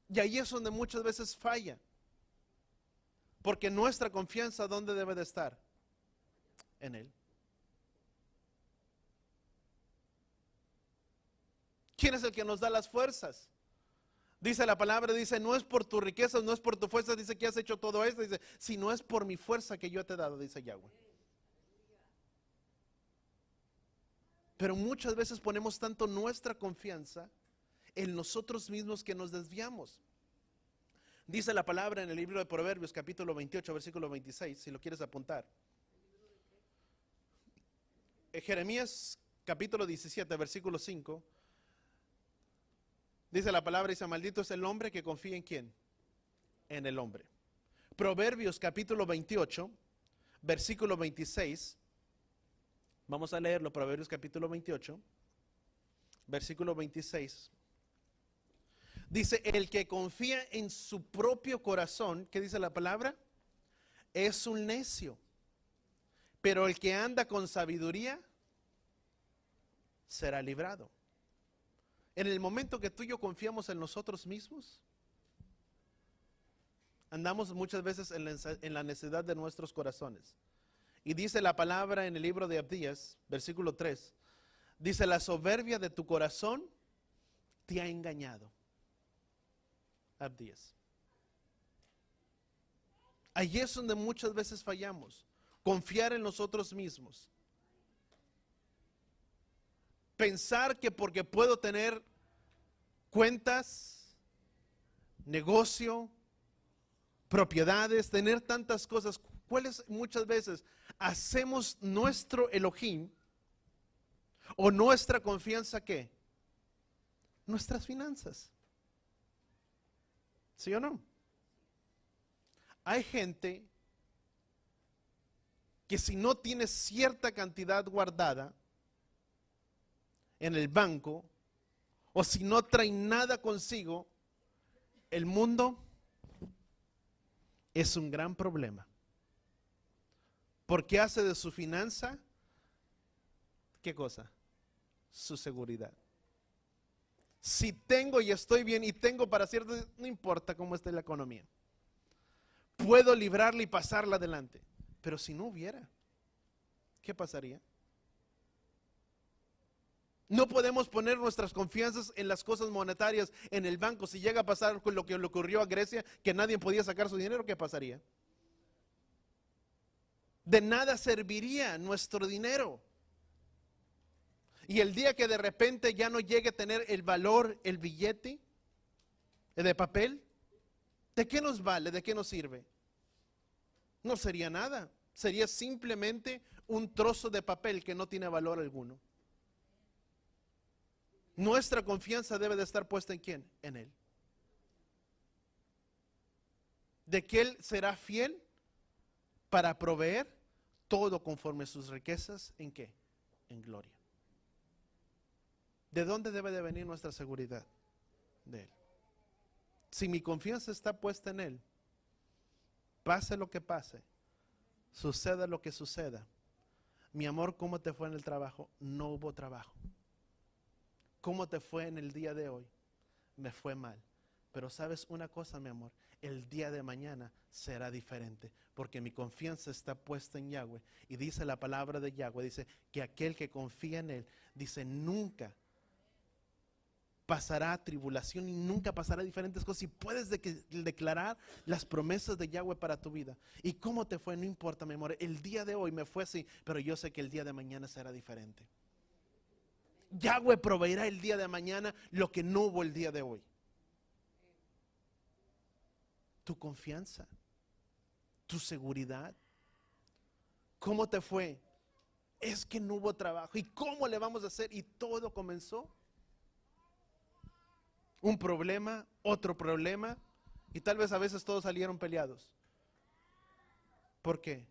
Y ahí es donde muchas veces falla. Porque nuestra confianza, ¿dónde debe de estar? En Él. ¿Quién es el que nos da las fuerzas? Dice la palabra, dice, no es por tu riqueza, no es por tu fuerza, dice que has hecho todo esto, dice, si no es por mi fuerza que yo te he dado, dice Yahweh. Pero muchas veces ponemos tanto nuestra confianza en nosotros mismos que nos desviamos. Dice la palabra en el libro de Proverbios, capítulo 28, versículo 26, si lo quieres apuntar. Jeremías, capítulo 17, versículo 5. Dice la palabra, dice, maldito es el hombre que confía en ¿quién? En el hombre. Proverbios, capítulo 28, versículo 26. Vamos a leerlo, Proverbios, capítulo 28, versículo 26. Dice, el que confía en su propio corazón, ¿qué dice la palabra? Es un necio. Pero el que anda con sabiduría será librado. En el momento que tú y yo confiamos en nosotros mismos, andamos muchas veces en la necedad de nuestros corazones. Y dice la palabra en el libro de Abdías, versículo 3, dice, la soberbia de tu corazón te ha engañado. Abdías. Allí es donde muchas veces fallamos, confiar en nosotros mismos. Pensar que porque puedo tener cuentas, negocio, propiedades, tener tantas cosas, ¿cuáles muchas veces hacemos nuestro Elohim o nuestra confianza qué? Nuestras finanzas. ¿Sí o no? Hay gente que si no tiene cierta cantidad guardada en el banco, o si no trae nada consigo, el mundo es un gran problema. Porque hace de su finanza, ¿qué cosa? Su seguridad. Si tengo y estoy bien y tengo para cierto, no importa cómo esté la economía. Puedo librarla y pasarla adelante. Pero si no hubiera, ¿qué pasaría? No podemos poner nuestras confianzas en las cosas monetarias, en el banco. Si llega a pasar con lo que le ocurrió a Grecia, que nadie podía sacar su dinero, ¿qué pasaría? De nada serviría nuestro dinero. Y el día que de repente ya no llegue a tener el valor, el billete de papel, ¿de qué nos vale? ¿De qué nos sirve? No sería nada. Sería simplemente un trozo de papel que no tiene valor alguno. Nuestra confianza debe de estar puesta ¿en quién? En Él. De que Él será fiel para proveer todo conforme a sus riquezas. ¿En qué? En gloria. ¿De dónde debe de venir nuestra seguridad? De Él. Si mi confianza está puesta en Él, pase lo que pase, suceda lo que suceda. Mi amor, ¿cómo te fue en el trabajo? No hubo trabajo. ¿Cómo te fue en el día de hoy? Me fue mal. Pero sabes una cosa, mi amor, el día de mañana será diferente, porque mi confianza está puesta en Yahweh. Y dice la palabra de Yahweh, dice que aquel que confía en Él, dice nunca pasará tribulación y nunca pasará diferentes cosas. Y puedes declarar las promesas de Yahweh para tu vida. ¿Y cómo te fue? No importa, mi amor, el día de hoy me fue así, pero yo sé que el día de mañana será diferente. Yahweh proveerá el día de mañana lo que no hubo el día de hoy. Tu confianza, tu seguridad. ¿Cómo te fue? Es que no hubo trabajo. ¿Y cómo le vamos a hacer? Y todo comenzó. Un problema, otro problema. Y tal vez a veces todos salieron peleados. ¿Por qué?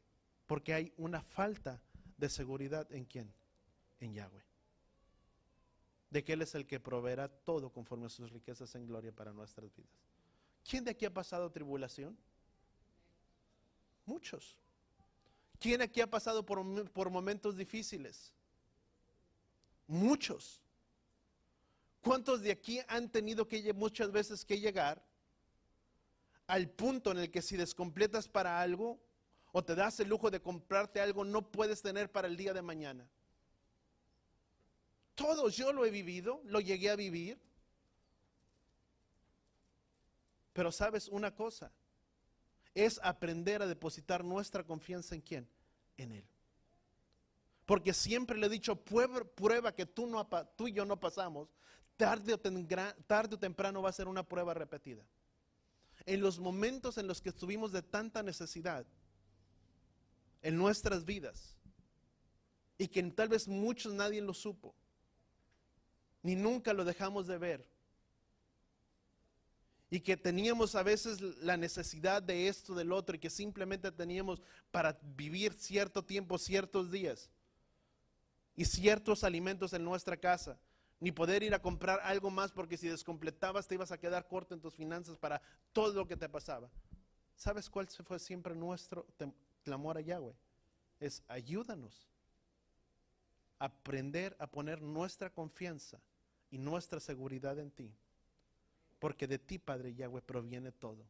Porque hay una falta de seguridad ¿en quién? En Yahweh. De que Él es el que proveerá todo conforme a sus riquezas en gloria para nuestras vidas. ¿Quién de aquí ha pasado tribulación? Muchos. ¿Quién aquí ha pasado por momentos difíciles? Muchos. ¿Cuántos de aquí han tenido que muchas veces que llegar al punto en el que si descompletas para algo o te das el lujo de comprarte algo, no puedes tener para el día de mañana? Todos, yo lo he vivido, lo llegué a vivir. Pero sabes una cosa, es aprender a depositar nuestra confianza en ¿quién? En Él. Porque siempre le he dicho, prueba que tú y yo no pasamos, tarde o temprano va a ser una prueba repetida. En los momentos en los que estuvimos de tanta necesidad en nuestras vidas, y que tal vez muchos nadie lo supo, ni nunca lo dejamos de ver, y que teníamos a veces la necesidad de esto, del otro, y que simplemente teníamos para vivir cierto tiempo, ciertos días, y ciertos alimentos en nuestra casa, ni poder ir a comprar algo más, porque si descompletabas te ibas a quedar corto en tus finanzas para todo lo que te pasaba. ¿Sabes cuál fue siempre nuestro clamor a Yahweh? Es ayúdanos a aprender a poner nuestra confianza y nuestra seguridad en ti, porque de ti, Padre Yahweh, proviene todo.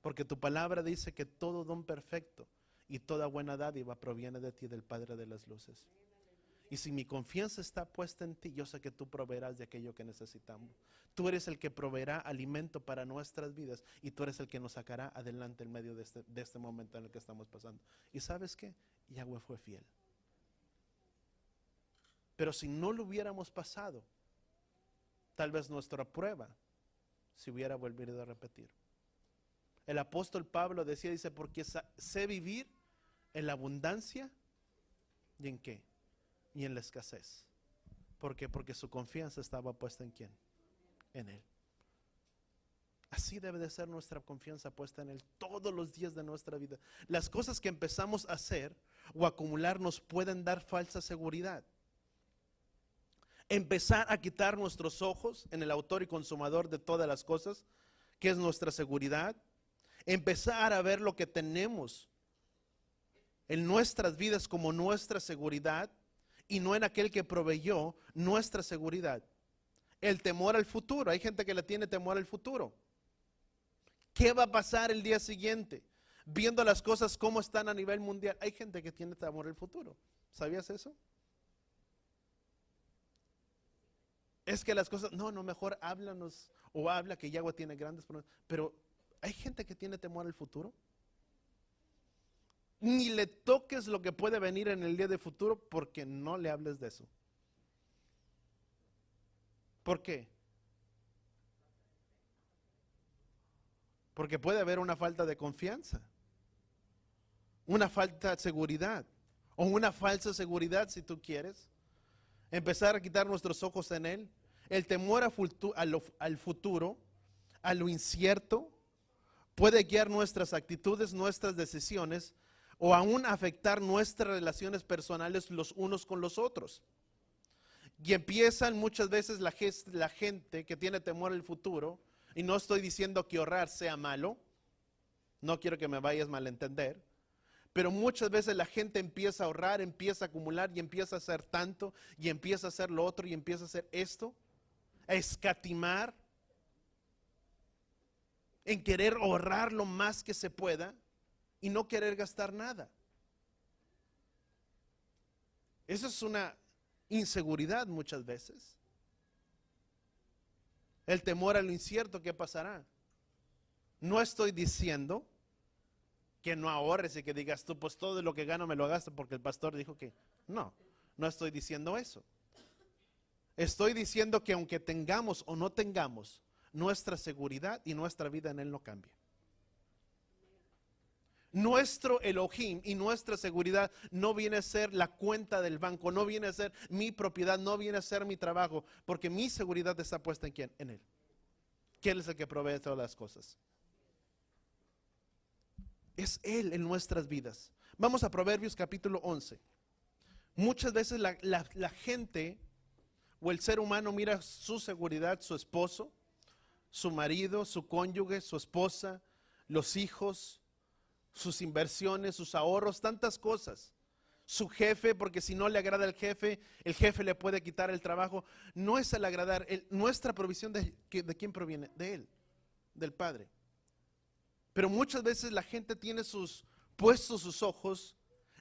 Porque tu palabra dice que todo don perfecto y toda buena dádiva proviene de ti, del Padre de las luces. Y si mi confianza está puesta en ti, yo sé que tú proveerás de aquello que necesitamos. Tú eres el que proveerá alimento para nuestras vidas, y tú eres el que nos sacará adelante en medio de este momento en el que estamos pasando. ¿Y sabes qué? Yahweh fue fiel. Pero si no lo hubiéramos pasado, tal vez nuestra prueba se hubiera vuelto a repetir. El apóstol Pablo dice, porque sé vivir en la abundancia y en ¿qué? Y en la escasez. ¿Por qué? Porque su confianza estaba puesta en ¿quién? En Él. Así debe de ser nuestra confianza puesta en Él todos los días de nuestra vida. Las cosas que empezamos a hacer o acumular nos pueden dar falsa seguridad. Empezar a quitar nuestros ojos en el autor y consumador de todas las cosas, que es nuestra seguridad. Empezar a ver lo que tenemos en nuestras vidas como nuestra seguridad, y no en aquel que proveyó nuestra seguridad. El temor al futuro. Hay gente que le tiene temor al futuro. ¿Qué va a pasar el día siguiente? Viendo las cosas como están a nivel mundial. Hay gente que tiene temor al futuro. ¿Sabías eso? Es que las cosas, no, mejor háblanos, o habla que Yahweh tiene grandes problemas. Pero hay gente que tiene temor al futuro. Ni le toques lo que puede venir en el día de futuro, porque no le hables de eso. ¿Por qué? Porque puede haber una falta de confianza, una falta de seguridad, o una falsa seguridad, si tú quieres. Empezar a quitar nuestros ojos en Él. El temor al futuro, a lo incierto, puede guiar nuestras actitudes, nuestras decisiones, o aún afectar nuestras relaciones personales los unos con los otros. Y empiezan muchas veces la gente que tiene temor al futuro, y no estoy diciendo que ahorrar sea malo, no quiero que me vayas a malentender, pero muchas veces la gente empieza a ahorrar, empieza a acumular, y empieza a hacer tanto, y empieza a hacer lo otro, y empieza a hacer esto, a escatimar, en querer ahorrar lo más que se pueda, y no querer gastar nada. Eso es una inseguridad muchas veces. El temor a lo incierto, ¿qué pasará? No estoy diciendo que no ahorres y que digas tú, pues todo lo que gano me lo gasto porque el pastor dijo que no estoy diciendo eso. Estoy diciendo que aunque tengamos o no tengamos, nuestra seguridad y nuestra vida en Él no cambia. Nuestro Elohim y nuestra seguridad no viene a ser la cuenta del banco, no viene a ser mi propiedad, no viene a ser mi trabajo, porque mi seguridad está puesta en ¿quién? En Él. ¿Quién es el que provee todas las cosas? Es Él en nuestras vidas. Vamos a Proverbios capítulo 11. Muchas veces la gente o el ser humano mira su seguridad, su esposo, su marido, su cónyuge, su esposa, los hijos, sus inversiones, sus ahorros, tantas cosas. Su jefe, porque si no le agrada al jefe, el jefe le puede quitar el trabajo. No es el agradar, nuestra provisión ¿de quién proviene? De Él, del Padre. Pero muchas veces la gente tiene puestos sus ojos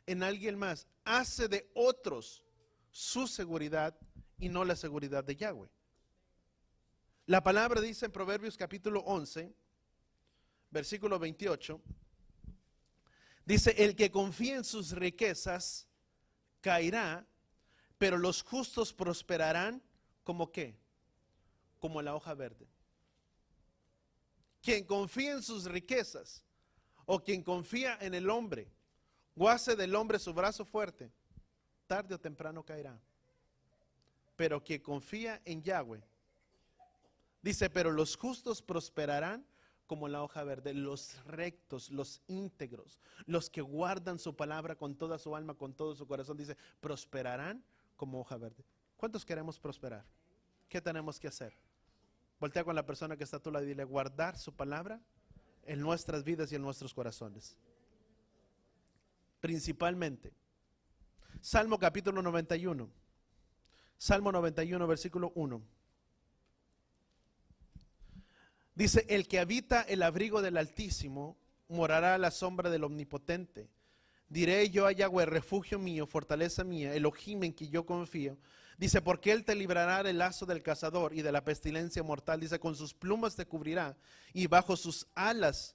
en alguien más, hace de otros su seguridad y no la seguridad de Yahweh. La palabra dice en Proverbios capítulo 11, versículo 28, dice, el que confía en sus riquezas caerá, pero los justos prosperarán como ¿qué? Como la hoja verde. Quien confía en sus riquezas o quien confía en el hombre o hace del hombre su brazo fuerte, tarde o temprano caerá. Pero quien confía en Yahweh, dice, pero los justos prosperarán como la hoja verde. Los rectos, los íntegros, los que guardan su palabra con toda su alma, con todo su corazón, dice, prosperarán como hoja verde. ¿Cuántos queremos prosperar? ¿Qué tenemos que hacer? Voltea con la persona que está a tu lado y dile, guardar su palabra en nuestras vidas y en nuestros corazones. Principalmente. Salmo capítulo 91. Salmo 91, versículo 1. Dice, el que habita el abrigo del Altísimo morará a la sombra del Omnipotente. Diré yo a Yahweh, refugio mío, fortaleza mía, Elohim en que yo confío. Dice, porque Él te librará del lazo del cazador y de la pestilencia mortal. Dice, con sus plumas te cubrirá y bajo sus alas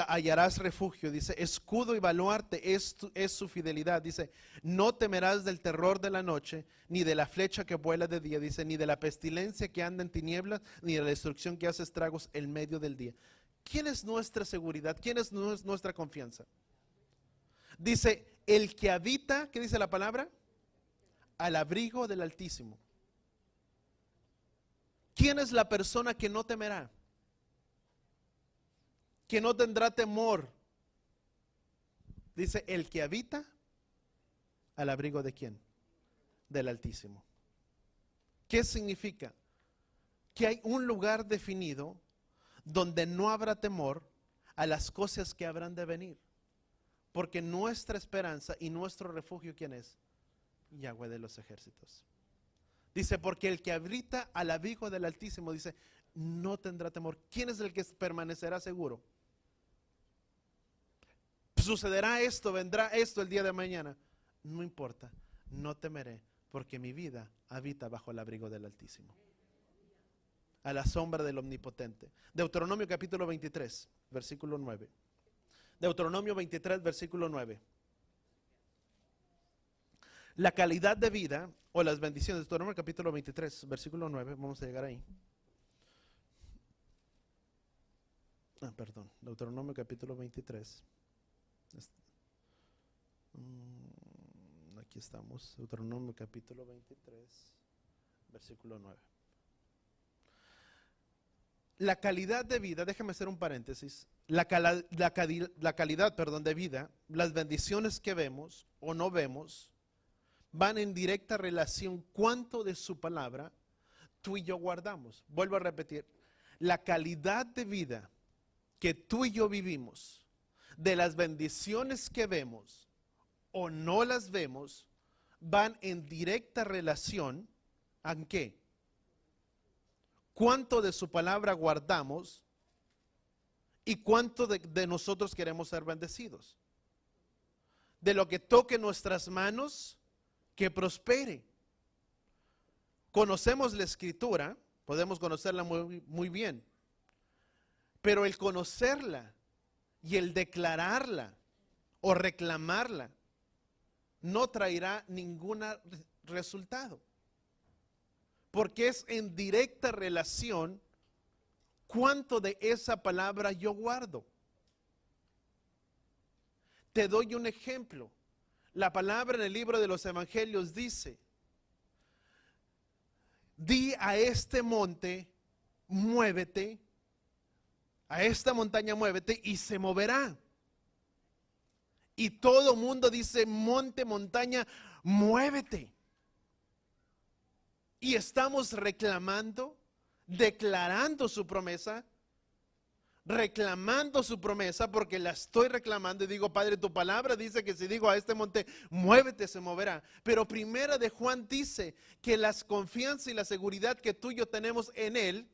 hallarás refugio. Dice, escudo y baluarte es su fidelidad. Dice, no temerás del terror de la noche, ni de la flecha que vuela de día. Dice, ni de la pestilencia que anda en tinieblas, ni de la destrucción que hace estragos en medio del día. ¿Quién es nuestra seguridad? ¿Quién es nuestra confianza? Dice, el que habita, ¿qué dice la palabra? Al abrigo del Altísimo. ¿Quién es la persona que no temerá? Que no tendrá temor. Dice, el que habita al abrigo de ¿quién? Del Altísimo. ¿Qué significa? Que hay un lugar definido donde no habrá temor a las cosas que habrán de venir. Porque nuestra esperanza y nuestro refugio, ¿quién es? Yahweh de los ejércitos. Dice, porque el que habita al abrigo del Altísimo, dice, no tendrá temor. ¿Quién es el que permanecerá seguro? Sucederá esto, vendrá esto el día de mañana. No importa, no temeré, porque mi vida habita bajo el abrigo del Altísimo, a la sombra del Omnipotente. Deuteronomio capítulo 23, versículo 9. Deuteronomio 23, versículo 9. La calidad de vida o las bendiciones. Deuteronomio capítulo 23, versículo 9. Vamos a llegar ahí. Perdón. Deuteronomio capítulo 23. Aquí estamos. Deuteronomio capítulo 23, versículo 9. La calidad de vida, déjeme hacer un paréntesis. La calidad, de vida, las bendiciones que vemos o no vemos, van en directa relación cuánto de su palabra tú y yo guardamos. Vuelvo a repetir, la calidad de vida que tú y yo vivimos, de las bendiciones que vemos o no las vemos, van en directa relación ¿a qué? Cuánto de su palabra guardamos y cuánto de nosotros queremos ser bendecidos. De lo que toque nuestras manos, que prospere. Conocemos la Escritura, podemos conocerla muy bien, pero el conocerla y el declararla o reclamarla no traerá ningún resultado, porque es en directa relación cuánto de esa palabra yo guardo. Te doy un ejemplo. La palabra en el libro de los Evangelios dice, di a este monte, muévete, a esta montaña muévete y se moverá. Y todo mundo dice, monte, montaña, muévete. Y estamos reclamando, declarando su promesa, reclamando su promesa, porque la estoy reclamando y digo, Padre, tu palabra dice que si digo a este monte, muévete, se moverá. Pero primera de Juan dice que la confianza y la seguridad que tú y yo tenemos en Él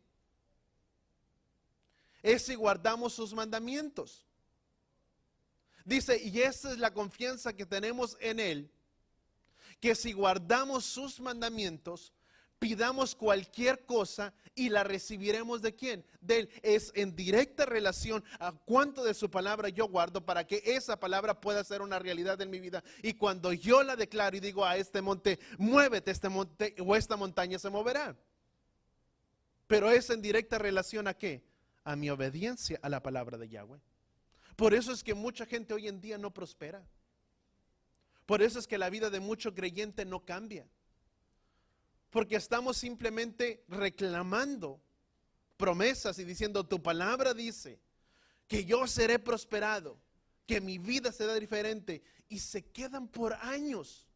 es si guardamos sus mandamientos. Dice, y esa es la confianza que tenemos en Él, que si guardamos sus mandamientos, pidamos cualquier cosa y la recibiremos ¿de quién? De Él. Es en directa relación a cuánto de su palabra yo guardo para que esa palabra pueda ser una realidad en mi vida. Y cuando yo la declaro y digo a este monte, muévete, este monte o esta montaña se moverá. Pero es en directa relación ¿a qué? A mi obediencia a la palabra de Yahweh. Por eso es que mucha gente hoy en día no prospera. Por eso es que la vida de mucho creyente no cambia. Porque estamos simplemente reclamando promesas y diciendo, tu palabra dice que yo seré prosperado, que mi vida será diferente. Y se quedan por años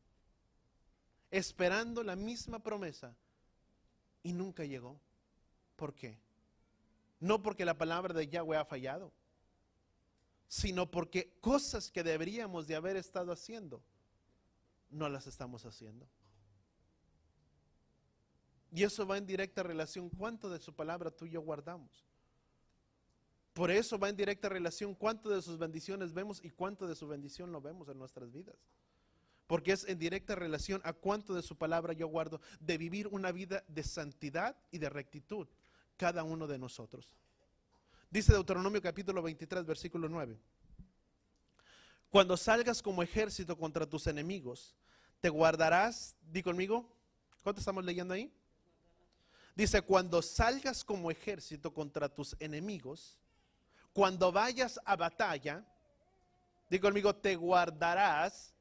esperando la misma promesa y nunca llegó. ¿Por qué? No porque la palabra de Yahweh ha fallado, sino porque cosas que deberíamos de haber estado haciendo, no las estamos haciendo. Y eso va en directa relación cuánto de su palabra tú y yo guardamos. Por eso va en directa relación cuánto de sus bendiciones vemos y cuánto de su bendición lo vemos en nuestras vidas. Porque es en directa relación a cuánto de su palabra yo guardo, de vivir una vida de santidad y de rectitud, cada uno de nosotros. Dice Deuteronomio capítulo 23, versículo 9. Cuando salgas como ejército contra tus enemigos, te guardarás, di conmigo, ¿cuánto estamos leyendo ahí? Dice, cuando salgas como ejército contra tus enemigos, cuando vayas a batalla, di conmigo, te guardarás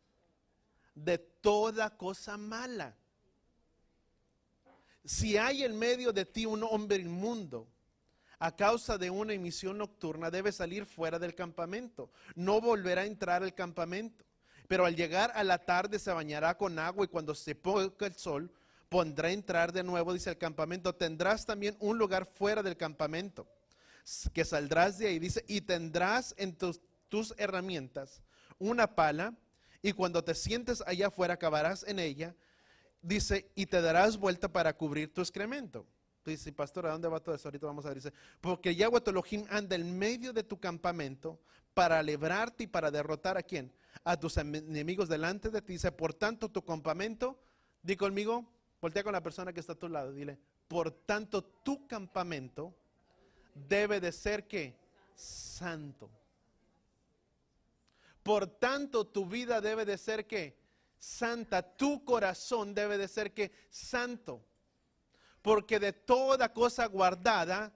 de toda cosa mala. Si hay en medio de ti un hombre inmundo, a causa de una emisión nocturna, debe salir fuera del campamento. No volverá a entrar al campamento. Pero al llegar a la tarde se bañará con agua y cuando se ponga el sol, pondrá a entrar de nuevo, dice el campamento. Tendrás también un lugar fuera del campamento, que saldrás de ahí, dice, y tendrás en tus herramientas una pala, y cuando te sientes allá afuera, acabarás en ella, dice, y te darás vuelta para cubrir tu excremento. Dice, pastor, ¿a dónde va todo eso? Ahorita vamos a ver. Dice, porque Yahweh tu Elohim anda en medio de tu campamento para librarte y para derrotar ¿a quién? A tus enemigos delante de ti. Dice, por tanto tu campamento, di conmigo, voltea con la persona que está a tu lado, dile, por tanto tu campamento debe de ser ¿qué? Santo. Por tanto tu vida debe de ser ¿qué? Santa. Tu corazón debe de ser ¿qué? Santo. Porque de toda cosa guardada,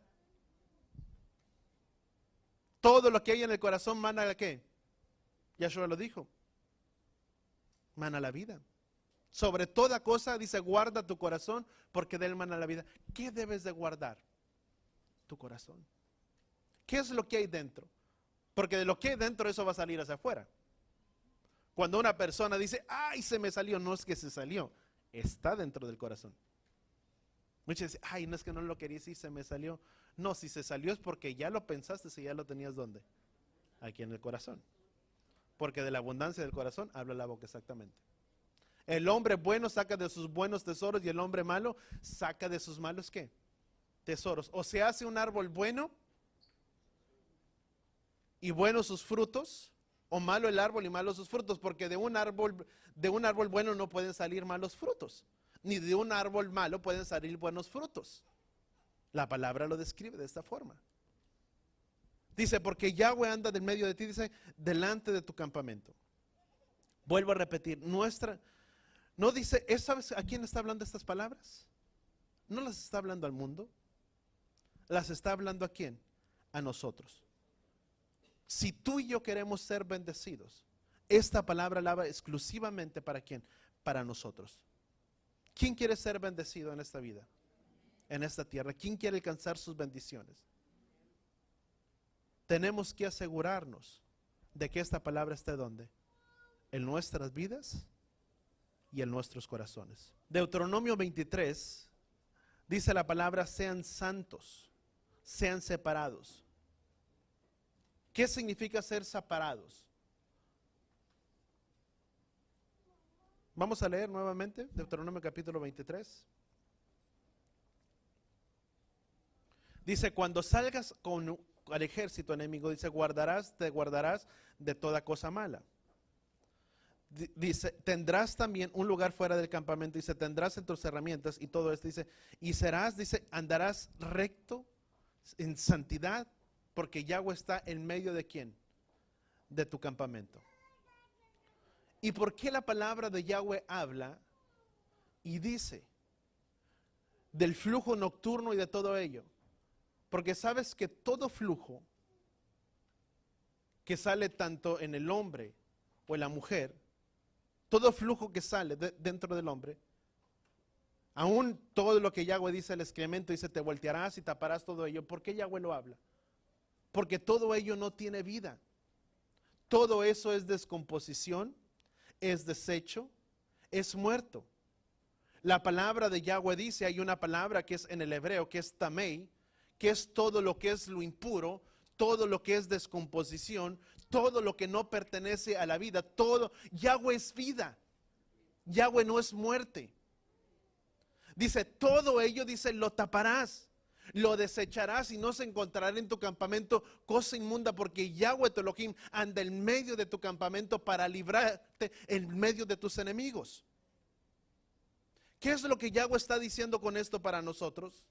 todo lo que hay en el corazón mana la ¿qué? Yahshua lo dijo, mana la vida. Sobre toda cosa, dice, guarda tu corazón, porque de él mana la vida. ¿Qué debes de guardar? Tu corazón. ¿Qué es lo que hay dentro? Porque de lo que hay dentro, eso va a salir hacia afuera. Cuando una persona dice, ay, se me salió, no es que se salió, está dentro del corazón. Muchos dicen, ay, no es que no lo quería decir, se me salió. No, si se salió es porque ya lo pensaste, si ya lo tenías, ¿dónde? Aquí en el corazón. Porque de la abundancia del corazón habla la boca, exactamente. El hombre bueno saca de sus buenos tesoros y el hombre malo saca de sus malos ¿qué? Tesoros. O se hace un árbol bueno y buenos sus frutos, o malo el árbol y malos sus frutos, porque de un árbol bueno no pueden salir malos frutos, ni de un árbol malo pueden salir buenos frutos. La palabra lo describe de esta forma. Dice, porque Yahweh anda del medio de ti, dice, delante de tu campamento. Vuelvo a repetir, no dice, ¿sabes a quién está hablando estas palabras? No las está hablando al mundo, las está hablando ¿a quién? A nosotros. Si tú y yo queremos ser bendecidos, esta palabra la habla exclusivamente ¿para quién? Para nosotros. ¿Quién quiere ser bendecido en esta vida? En esta tierra. ¿Quién quiere alcanzar sus bendiciones? Tenemos que asegurarnos de que esta palabra esté ¿dónde? En nuestras vidas y en nuestros corazones. Deuteronomio 23 dice la palabra, sean santos, sean separados. ¿Qué significa ser separados? Vamos a leer nuevamente Deuteronomio capítulo 23. Dice, cuando salgas al ejército enemigo, dice, te guardarás de toda cosa mala. Dice, tendrás también un lugar fuera del campamento, dice, tendrás en tus herramientas y todo esto, dice, y serás, dice, andarás recto en santidad, porque Yahweh está en medio de quién, de tu campamento. ¿Y por qué la palabra de Yahweh habla y dice del flujo nocturno y de todo ello? Porque sabes que todo flujo que sale tanto en el hombre o en la mujer, todo flujo que sale dentro del hombre, aún todo lo que Yahweh dice, el excremento, dice, te voltearás y taparás todo ello. ¿Por qué Yahweh lo habla? Porque todo ello no tiene vida. Todo eso es descomposición, es desecho, es muerto. La palabra de Yahweh dice, hay una palabra que es en el hebreo, que es tamei, que es todo lo que es lo impuro, todo lo que es descomposición, todo lo que no pertenece a la vida, todo. Yahweh es vida, Yahweh no es muerte. Dice, todo ello, dice, lo taparás, lo desecharás y no se encontrará en tu campamento cosa inmunda, porque Yahweh tu Elohim anda en medio de tu campamento para librarte en medio de tus enemigos. ¿Qué es lo que Yahweh está diciendo con esto para nosotros?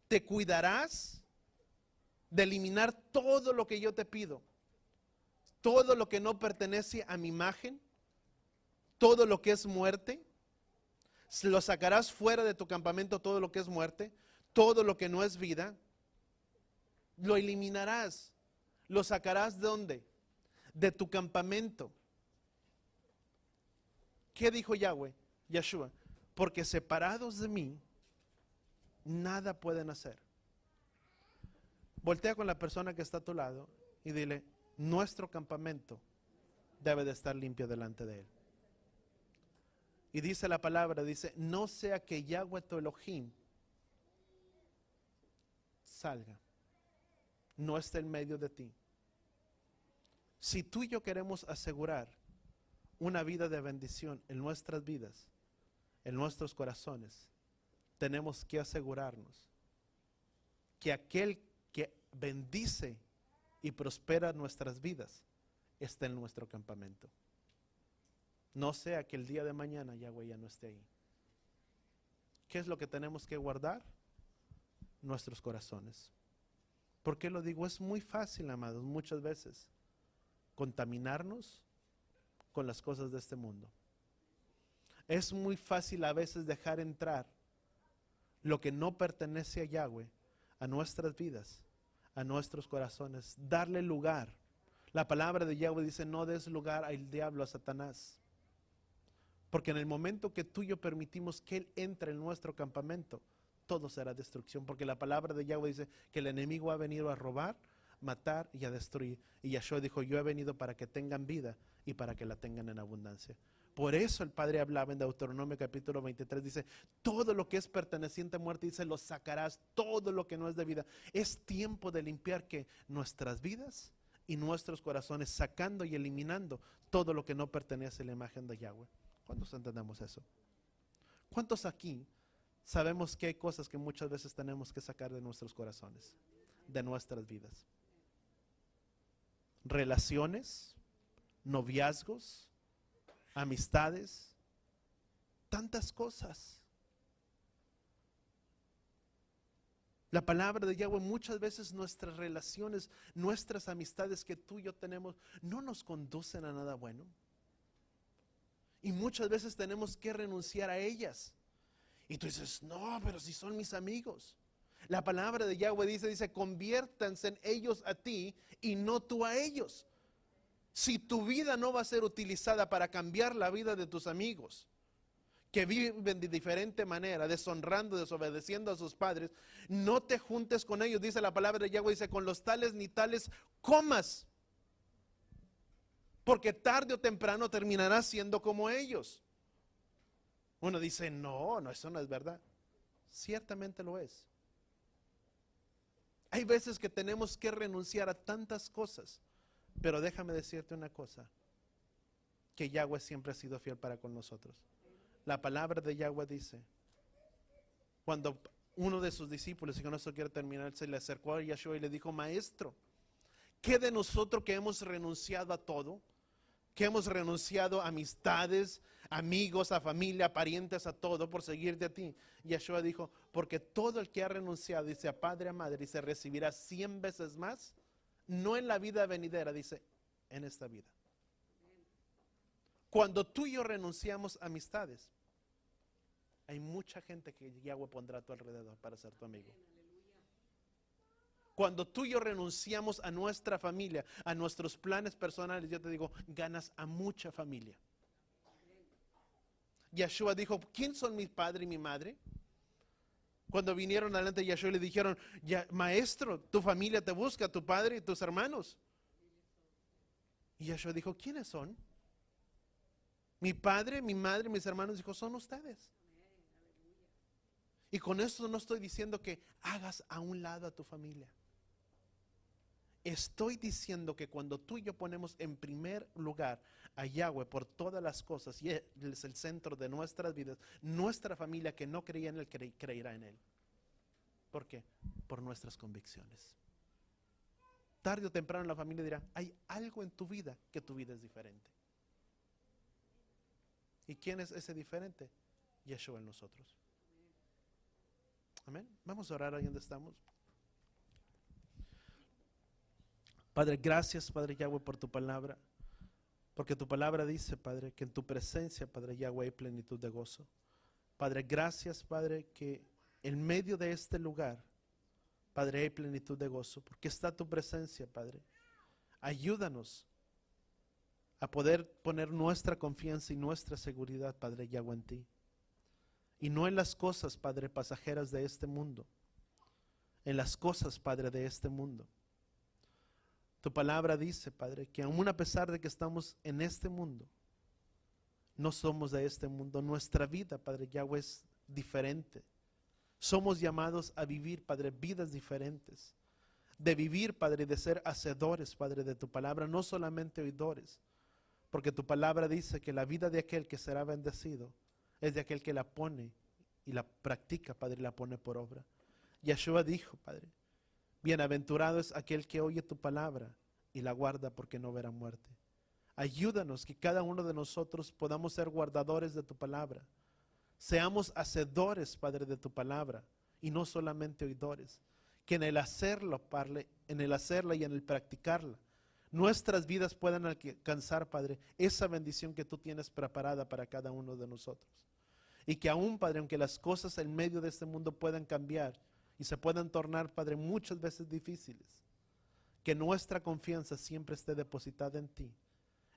Te cuidarás de eliminar todo lo que yo te pido, todo lo que no pertenece a mi imagen, todo lo que es muerte, lo sacarás fuera de tu campamento, todo lo que es muerte, todo lo que no es vida, lo eliminarás, lo sacarás ¿de dónde? De tu campamento. ¿Qué dijo Yahweh? Yeshua, porque separados de mí, nada pueden hacer. Voltea con la persona que está a tu lado y dile, nuestro campamento debe de estar limpio delante de él. Y dice la palabra, dice, no sea que Yahweh tu Elohim salga, no esté en medio de ti. Si tú y yo queremos asegurar una vida de bendición en nuestras vidas, en nuestros corazones, tenemos que asegurarnos que aquel que bendice y prospera nuestras vidas está en nuestro campamento. No sea que el día de mañana Yahweh ya no esté ahí. ¿Qué es lo que tenemos que guardar? Nuestros corazones. ¿Por qué lo digo? Es muy fácil, amados, muchas veces contaminarnos con las cosas de este mundo. Es muy fácil a veces dejar entrar lo que no pertenece a Yahweh a nuestras vidas, a nuestros corazones, darle lugar. La palabra de Yahweh dice, no des lugar al diablo, a Satanás. Porque en el momento que tú y yo permitimos que él entre en nuestro campamento, todo será destrucción. Porque la palabra de Yahweh dice que el enemigo ha venido a robar, matar y a destruir. Y Yahshua dijo, yo he venido para que tengan vida y para que la tengan en abundancia. Por eso el Padre hablaba en Deuteronomio capítulo 23, dice, todo lo que es perteneciente a muerte, dice, lo sacarás, todo lo que no es de vida. Es tiempo de limpiar que nuestras vidas y nuestros corazones, sacando y eliminando todo lo que no pertenece a la imagen de Yahweh. ¿Cuántos entendemos eso? ¿Cuántos aquí sabemos que hay cosas que muchas veces tenemos que sacar de nuestros corazones, de nuestras vidas? Relaciones, noviazgos, amistades, tantas cosas. La palabra de Yahweh, muchas veces nuestras relaciones, nuestras amistades que tú y yo tenemos, no nos conducen a nada bueno. Y muchas veces tenemos que renunciar a ellas. Y tú dices, no, pero si son mis amigos. La palabra de Yahweh dice, conviértanse en ellos a ti y no tú a ellos. Si tu vida no va a ser utilizada para cambiar la vida de tus amigos, que viven de diferente manera, deshonrando, desobedeciendo a sus padres, no te juntes con ellos. Dice la palabra de Yahweh, dice, con los tales ni tales comas, porque tarde o temprano terminarás siendo como ellos. Uno dice, no, eso no es verdad. Ciertamente lo es. Hay veces que tenemos que renunciar a tantas cosas, pero déjame decirte una cosa, que Yahweh siempre ha sido fiel para con nosotros. La palabra de Yahweh dice, cuando uno de sus discípulos, y con esto quiero terminar, se le acercó a Yeshua y le dijo, maestro, ¿qué de nosotros que hemos renunciado a todo? que hemos renunciado a amistades, amigos, a familia, a parientes, a todo por seguirte a ti. Yeshua dijo, porque todo el que ha renunciado, dice, a padre, a madre, dice, recibirá 100 veces más, no en la vida venidera, dice, en esta vida. Cuando tú y yo renunciamos a amistades, hay mucha gente que Yahweh pondrá a tu alrededor para ser tu amigo. Cuando tú y yo renunciamos a nuestra familia, a nuestros planes personales, yo te digo, ganas a mucha familia. Yeshua dijo, ¿quién son mi padre y mi madre? Cuando vinieron delante de Yeshua le dijeron, maestro, tu familia te busca, tu padre y tus hermanos. Y Yeshua dijo, ¿quiénes son? Mi padre, mi madre, mis hermanos, dijo, son ustedes. Y con esto no estoy diciendo que hagas a un lado a tu familia. Estoy diciendo que cuando tú y yo ponemos en primer lugar a Yahweh por todas las cosas, y Él es el centro de nuestras vidas, nuestra familia que no creía en Él, creerá en Él. ¿Por qué? Por nuestras convicciones. Tarde o temprano la familia dirá, hay algo en tu vida que tu vida es diferente. ¿Y quién es ese diferente? Yeshua en nosotros. Amén. Vamos a orar ahí donde estamos. Padre, gracias, Padre Yahweh, por tu palabra. Porque tu palabra dice, Padre, que en tu presencia, Padre Yahweh, hay plenitud de gozo. Padre, gracias, Padre, que en medio de este lugar, Padre, hay plenitud de gozo. Porque está tu presencia, Padre. Ayúdanos a poder poner nuestra confianza y nuestra seguridad, Padre Yahweh, en ti. Y no en las cosas, Padre, pasajeras de este mundo. En las cosas, Padre, de este mundo. Tu palabra dice, Padre, que aún a pesar de que estamos en este mundo, no somos de este mundo. Nuestra vida, Padre Yahweh, es diferente. Somos llamados a vivir, Padre, vidas diferentes. De vivir, Padre, de ser hacedores, Padre, de tu palabra, no solamente oidores. Porque tu palabra dice que la vida de aquel que será bendecido es de aquel que la pone y la practica, Padre, y la pone por obra. Yeshua dijo, Padre, bienaventurado es aquel que oye tu palabra y la guarda porque no verá muerte. Ayúdanos que cada uno de nosotros podamos ser guardadores de tu palabra. Seamos hacedores, Padre, de tu palabra y no solamente oidores. Que en el hacerlo, Padre, en el hacerla y en el practicarla, nuestras vidas puedan alcanzar, Padre, esa bendición que tú tienes preparada para cada uno de nosotros. Y que aún, Padre, aunque las cosas en medio de este mundo puedan cambiar y se puedan tornar, Padre, muchas veces difíciles, que nuestra confianza siempre esté depositada en ti,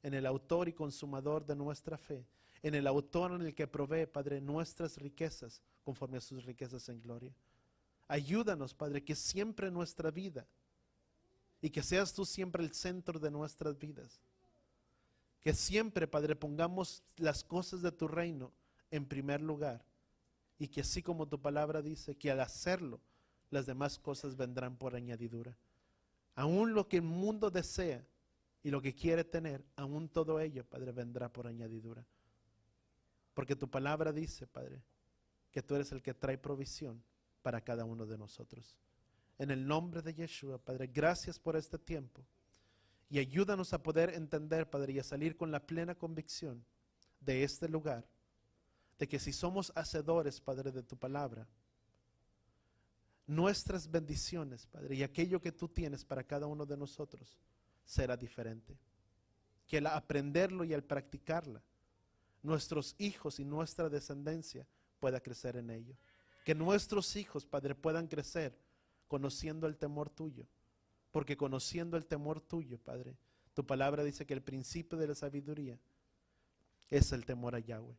en el autor y consumador de nuestra fe, en el autor en el que provee, Padre, nuestras riquezas conforme a sus riquezas en gloria. Ayúdanos, Padre, que siempre en nuestra vida, y que seas tú siempre el centro de nuestras vidas, que siempre, Padre, pongamos las cosas de tu reino en primer lugar, y que así como tu palabra dice, que al hacerlo, las demás cosas vendrán por añadidura. Aún lo que el mundo desea y lo que quiere tener, aún todo ello, Padre, vendrá por añadidura. Porque tu palabra dice, Padre, que tú eres el que trae provisión para cada uno de nosotros. En el nombre de Yeshua, Padre, gracias por este tiempo. Y ayúdanos a poder entender, Padre, y a salir con la plena convicción de este lugar, de que si somos hacedores, Padre, de tu palabra, nuestras bendiciones, Padre, y aquello que tú tienes para cada uno de nosotros será diferente. Que al aprenderlo y al practicarla, nuestros hijos y nuestra descendencia pueda crecer en ello. Que nuestros hijos, Padre, puedan crecer conociendo el temor tuyo. Porque conociendo el temor tuyo, Padre, tu palabra dice que el principio de la sabiduría es el temor a Yahweh.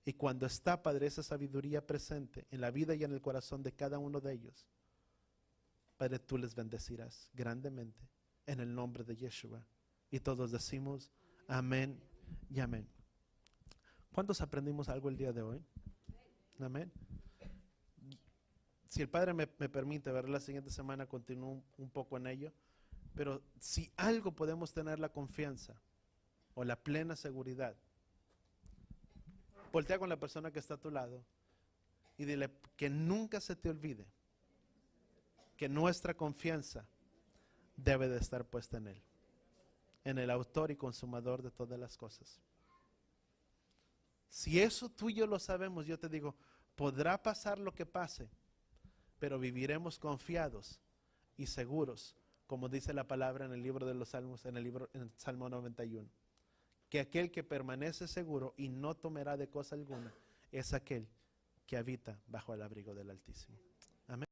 Y cuando está, Padre, esa sabiduría presente en la vida y en el corazón de cada uno de ellos, Padre, tú les bendecirás grandemente en el nombre de Yeshua. Y todos decimos amén y amén. ¿Cuántos aprendimos algo el día de hoy? Amén. Si el Padre me permite, ver la siguiente semana continúo un poco en ello, pero si algo podemos tener la confianza o la plena seguridad, voltea con la persona que está a tu lado y dile que nunca se te olvide que nuestra confianza debe de estar puesta en Él. en el autor y consumador de todas las cosas. Si eso tú y yo lo sabemos, yo te digo, podrá pasar lo que pase, pero viviremos confiados y seguros, como dice la palabra en el libro de los Salmos, en Salmo 91, que aquel que permanece seguro y no temerá de cosa alguna es aquel que habita bajo el abrigo del Altísimo. Amén.